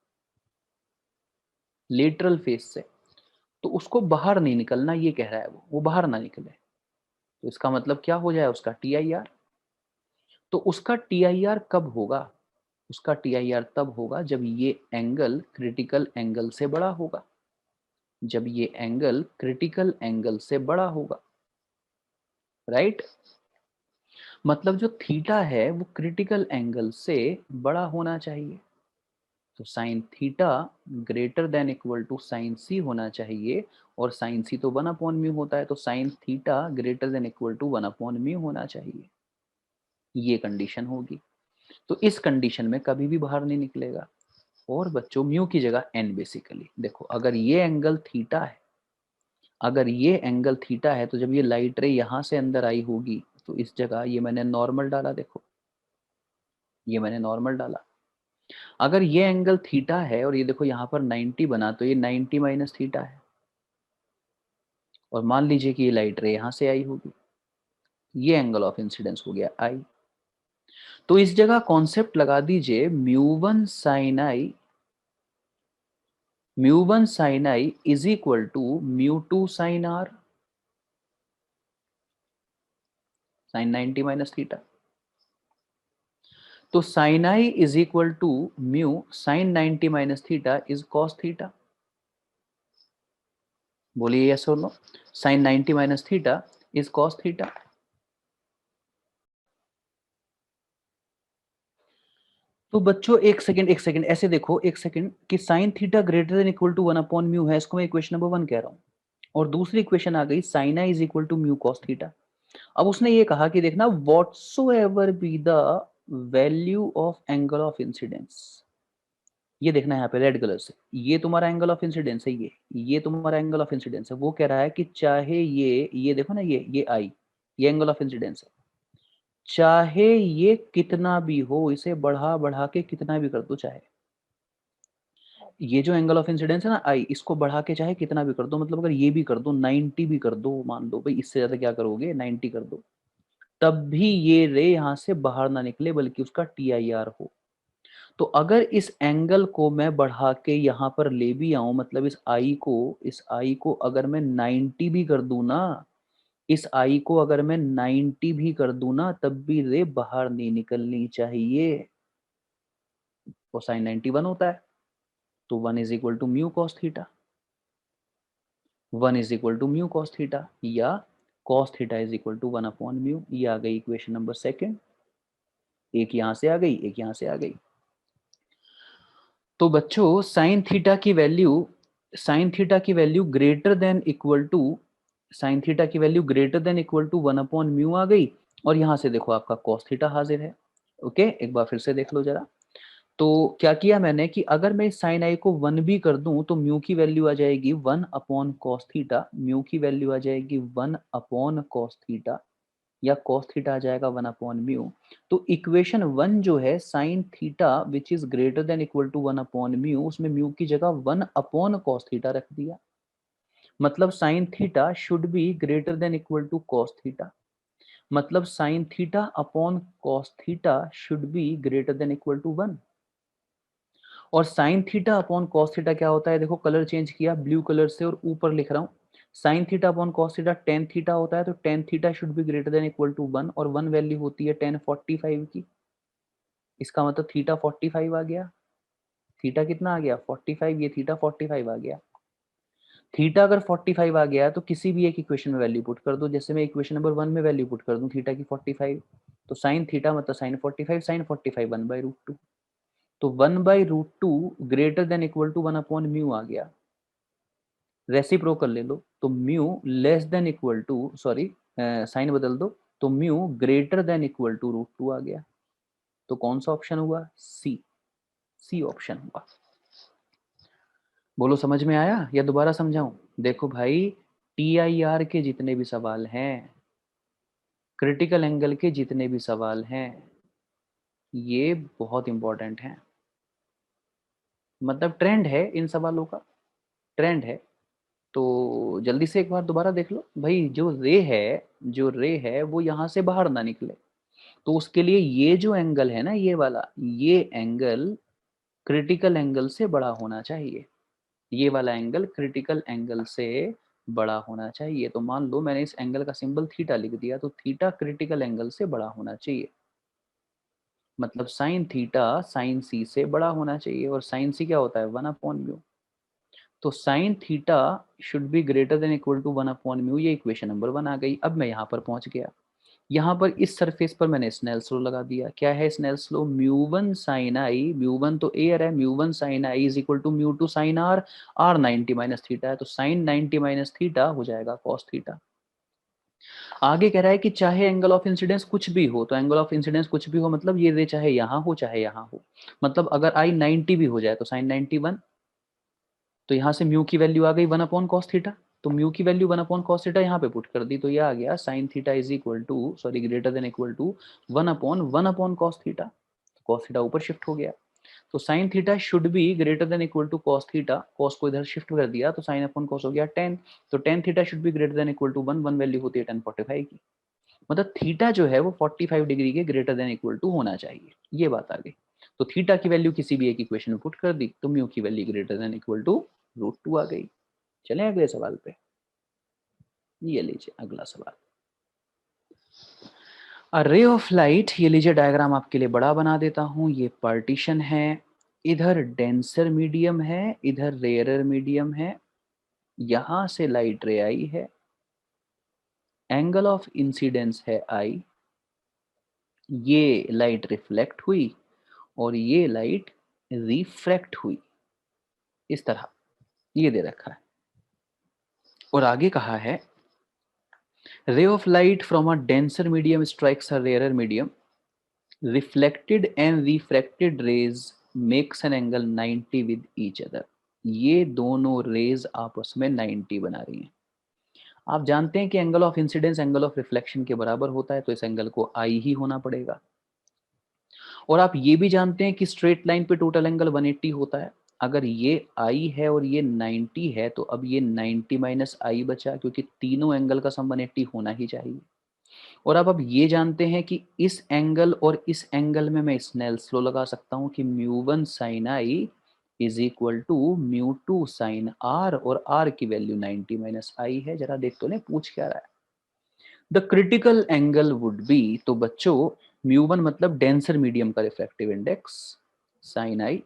लेटरल फेस से, तो उसको बाहर नहीं निकलना, ये कह रहा है वो बाहर ना निकले। तो इसका मतलब क्या हो जाए उसका TIR। तो उसका TIR कब होगा, उसका TIR तब होगा जब ये एंगल क्रिटिकल एंगल से बड़ा होगा, जब ये एंगल क्रिटिकल एंगल से बड़ा होगा, राइट। मतलब जो थीटा है वो क्रिटिकल एंगल से बड़ा होना चाहिए। तो sine theta greater than equal to sine c होना चाहिए, और साइन सी तो 1/μ होता है, तो sine theta greater than equal to 1/μ होना चाहिए। ये कंडीशन होगी। तो इस कंडीशन में कभी भी बाहर नहीं निकलेगा। और बच्चों म्यू की जगह एन, बेसिकली देखो अगर ये एंगल थीटा है, अगर ये एंगल थीटा है, तो जब ये लाइट रे यहां से अंदर आई होगी तो इस जगह ये मैंने नॉर्मल डाला, देखो ये मैंने नॉर्मल डाला। अगर ये एंगल थीटा है और ये देखो यहाँ पर 90 बना, तो ये 90 माइनस थीटा है। और मान लीजिए कि ये लाइट रे यहां से आई होगी, ये एंगल ऑफ इंसिडेंस हो गया आई। तो इस जगह कॉन्सेप्ट लगा दीजिए μ1 sin i is equal to μ2 sin r, sin 90 minus theta. तो sin i is equal to mu sin 90 minus theta is cos theta. बोलिए यस और no. sin 90 minus theta is cos theta. तो बच्चों एक second ऐसे देखो, एक second कि sine theta greater than equal to 1/μ है, इसको मैं इक्वेशन नंबर 1 कह रहा हूं। और दूसरी इक्वेशन आ गई sine I is equal to mu cos theta. अब उसने ये कहा कि देखना whatsoever be the value of angle of incidence, ये देखना है यहाँ पे रेड कलर से, ये तुम्हारा एंगल ऑफ इंसिडेंस है, ये तुम्हारा एंगल ऑफ इंसिडेंस है। वो कह रहा है कि चाहे ये देखो ना, ये आई, ये एंगल ऑफ इंसिडेंस है, चाहे ये कितना भी हो, इसे बढ़ा बढ़ा के कितना भी कर दो, चाहे ये जो एंगल ऑफ इंसिडेंस है ना आई, इसको बढ़ा के चाहे कितना भी कर दो, मतलब अगर ये भी कर दो 90 भी कर दो, मान लो भाई इससे ज्यादा क्या करोगे, 90 कर दो, तब भी ये रे यहां से बाहर ना निकले बल्कि उसका TIR हो। तो अगर इस एंगल को मैं बढ़ा के यहाँ पर ले भी आऊं, मतलब इस आई को अगर मैं 90 भी कर दूं ना, इस आई को अगर मैं 90 भी कर दूं ना, तब भी रे बाहर नहीं निकलनी चाहिए। कोसाइन 90 1 होता है, तो 1 is equal to mu cos theta, 1 is equal to mu cos theta, या cos theta is equal to 1/μ। ये आ गई इक्वेशन नंबर सेकंड। एक यहां से आ गई, एक यहां से आ गई। तो बच्चों साइन थीटा की value greater than equal to sine theta की value greater than equal to 1/μ आ गई। और यहां से देखो आपका कॉस थीटा हाजिर है। ओके, एक बार फिर से देख लो जरा। तो क्या किया मैंने कि अगर मैं साइन आई को 1 भी कर दूं तो म्यू की वैल्यू आ जाएगी 1 अपॉन कॉस थीटा, म्यू की वैल्यू आ जाएगी 1 अपॉन कॉस थीटा, या कॉस थीटा आ जाएगा 1 अपॉन म्यू। तो इक्वेशन 1 जो है sine theta which is greater than equal to 1 upon mu, उसमें म्यू की जगह 1 अपॉन कॉस थीटा रख दिया। मतलब sine theta should be greater than equal to cos theta, मतलब sine theta upon cos theta should be greater than equal to 1। और sine theta upon cos theta क्या होता है, देखो कलर चेंज किया ब्लू कलर से और ऊपर लिख रहा हूँ sine theta upon cos theta tan theta होता है, तो tan theta should be greater than equal to 1, और 1 वैल्यू होती है टेन 45 की। इसका मतलब थीटा 45 आ गया। थीटा कितना आ गया 45, ये थीटा 45 आ गया। थीटा अगर 45 आ गया तो किसी भी एक इक्वेशन में वैल्यू पुट कर दो, जैसे मैं इक्वेशन नंबर 1 में वैल्यू पुट कर दूं थीटा की 45, तो साइन थीटा मतलब साइन 45, साइन 45 1/√2, तो 1/√2 greater than equal to 1 upon mu आ गया। रेसिप्रोकल ले लो तो mu less than equal to, sorry sign बदल दो, तो mu greater than equal to √2 आ गया। तो कौन सा ऑप्शन हुआ, सी, सी ऑप्शन हुआ। बोलो समझ में आया या दोबारा समझाऊं? देखो भाई, TIR के जितने भी सवाल हैं, क्रिटिकल एंगल के जितने भी सवाल हैं, ये बहुत इंपॉर्टेंट हैं। मतलब ट्रेंड है इन सवालों का, ट्रेंड है। तो जल्दी से एक बार दोबारा देख लो भाई, जो रे है वो यहाँ से बाहर ना निकले, तो उसके लिए ये जो एंगल है ना, ये वाला, ये एंगल क्रिटिकल एंगल से बड़ा होना चाहिए। ये वाला एंगल क्रिटिकल एंगल से बड़ा होना चाहिए। तो मान लो मैंने इस एंगल का सिंबल थीटा लिख दिया, तो थीटा क्रिटिकल एंगल से बड़ा होना चाहिए। मतलब साइन थीटा साइन सी से बड़ा होना चाहिए, और साइन सी क्या होता है 1 अपॉन म्यू। तो sine theta should be greater than equal to 1 upon mu, ये इक्वेशन नंबर 1 आ गई। अब मैं यहाँ पर पहुंच गया, यहाँ पर इस सरफेस पर मैंने स्नेल्स लॉ लगा दिया। क्या है Snell's law, mu 1 sine i, mu 1 तो एयर है, mu 1 sine I is equal to mu 2 sine r, r 90 minus theta है, तो साइन 90 माइनस थीटा हो जाएगा कॉस थीटा। आगे कह रहा है कि चाहे एंगल ऑफ इंसिडेंस कुछ भी हो, तो एंगल ऑफ इंसिडेंस कुछ भी हो मतलब ये रे चाहे यहाँ हो चाहे यहाँ हो, मतलब अगर आई 90 भी हो जाए तो साइन 91, तो यहाँ से म्यू की वैल्यू आ गई 1 अपॉन कॉस थीटा, तो म्यू की वैल्यू 1 अपॉन कॉस थीटा यहाँ पे पुट कर दी, तो ये आ गया sine theta is equal to, sorry greater than equal to 1 upon cos theta. Cos theta ऊपर शिफ्ट हो गया, तो sine theta should be greater than equal to cos theta, cos को इधर शिफ्ट कर दिया तो साइन अपॉन कॉस हो गया 10, तो tan theta should be greater than equal to 1, 1 value होती है 1045 की। मतलब थीटा जो है वो 45 डिग्री के ग्रेटर देन इक्वल टू होना चाहिए, ये बात आ गई। तो थीटा की वैल्यू किसी भी एक इक्वेशन में पुट कर दी, तो म्यू की value greater than equal to √2 आ गई। चलें अगले सवाल पे, ये लीजिए अगला सवाल। अ रे ऑफ लाइट, ये लीजिए डायग्राम आपके लिए बड़ा बना देता हूं, ये पार्टीशन है, इधर डेंसर मीडियम है, इधर रेयरर मीडियम है, यहां से लाइट रे आई है, एंगल ऑफ इंसिडेंस है आई, ये लाइट रिफ्लेक्ट हुई और ये लाइट रिफ्रैक्ट हुई, इस तरह ये दे रखा है। और आगे कहा है ray of light from a denser medium strikes a rarer medium, reflected and refracted rays makes an angle 90 with each other. ये दोनों रेज आपस में 90 बना रही हैं। आप जानते हैं कि angle of incidence angle of reflection के बराबर होता है, तो इस एंगल को आई ही होना पड़ेगा। और आप ये भी जानते हैं कि स्ट्रेट लाइन पे टोटल एंगल 180 होता है। अगर ये आई है और ये 90 है, तो अब ये 90 माइनस आई बचा, क्योंकि तीनों एंगल का सम 180 होना ही चाहिए। और अब ये जानते हैं कि इस एंगल और इस एंगल में मैं स्नेल्स लॉ लगा सकता हूं कि mu 1 sine I is equal to mu 2 sine r, और आर की वैल्यू 90 माइनस आई है। जरा देख तो ले पूछ क्या रहा है। The critical angle would be, तो बच्चों म्यू 1 मतलब डेंसर मीडियम का refractive index sine i,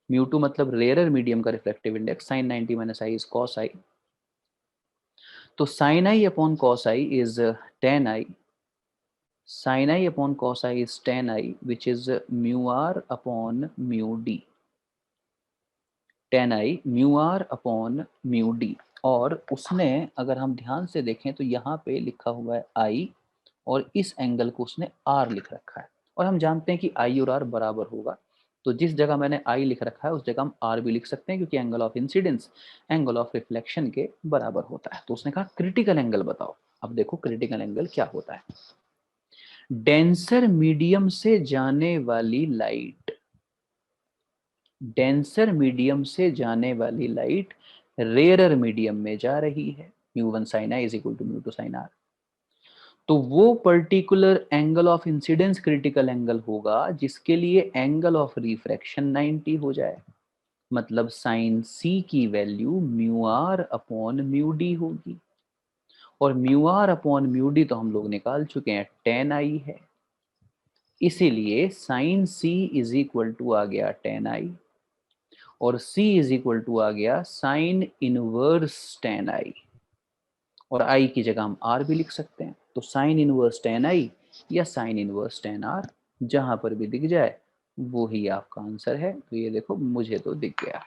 mu 2 मतलब रेयरर मीडियम का refractive index sine 90 minus i is cos i. तो sine i upon cos i is ten I, sin I upon cos I is tan I, which is mu r upon mu d, tan I mu r upon mu d। और उसने अगर हम ध्यान से देखें तो यहाँ पे लिखा हुआ है I, और इस एंगल को उसने R लिख रखा है, और हम जानते हैं कि I और R बराबर होगा, तो जिस जगह मैंने आई लिख रखा है उस जगह हम आर भी लिख सकते हैं, क्योंकि angle of incidence angle of reflection के बराबर होता है। तो उसने कहा क्रिटिकल एंगल बताओ। अब देखो क्रिटिकल एंगल क्या होता है। डेंसर मीडियम से जाने वाली लाइट, डेंसर मीडियम से जाने वाली लाइट रेयरर मीडियम में जा रही है, mu one sine I is equal to mu two sine are. तो वो particular angle of incidence critical angle होगा जिसके लिए एंगल ऑफ रिफ्रैक्शन 90 हो जाए। मतलब साइन सी की value mu r upon mu d होगी, और mu r upon mu d तो हम लोग निकाल चुके हैं, टेन आई है। इसीलिए sine C is equal to आ गया टेन आई, और c इज इक्वल टू आ गया साइन इनवर्स टेन आई, और i की जगह हम r भी लिख सकते हैं। तो साइन इनवर्स टेन आई या साइन इनवर्स टेन आर, जहां पर भी दिख जाए वो ही आपका आंसर है। तो ये देखो मुझे तो दिख गया।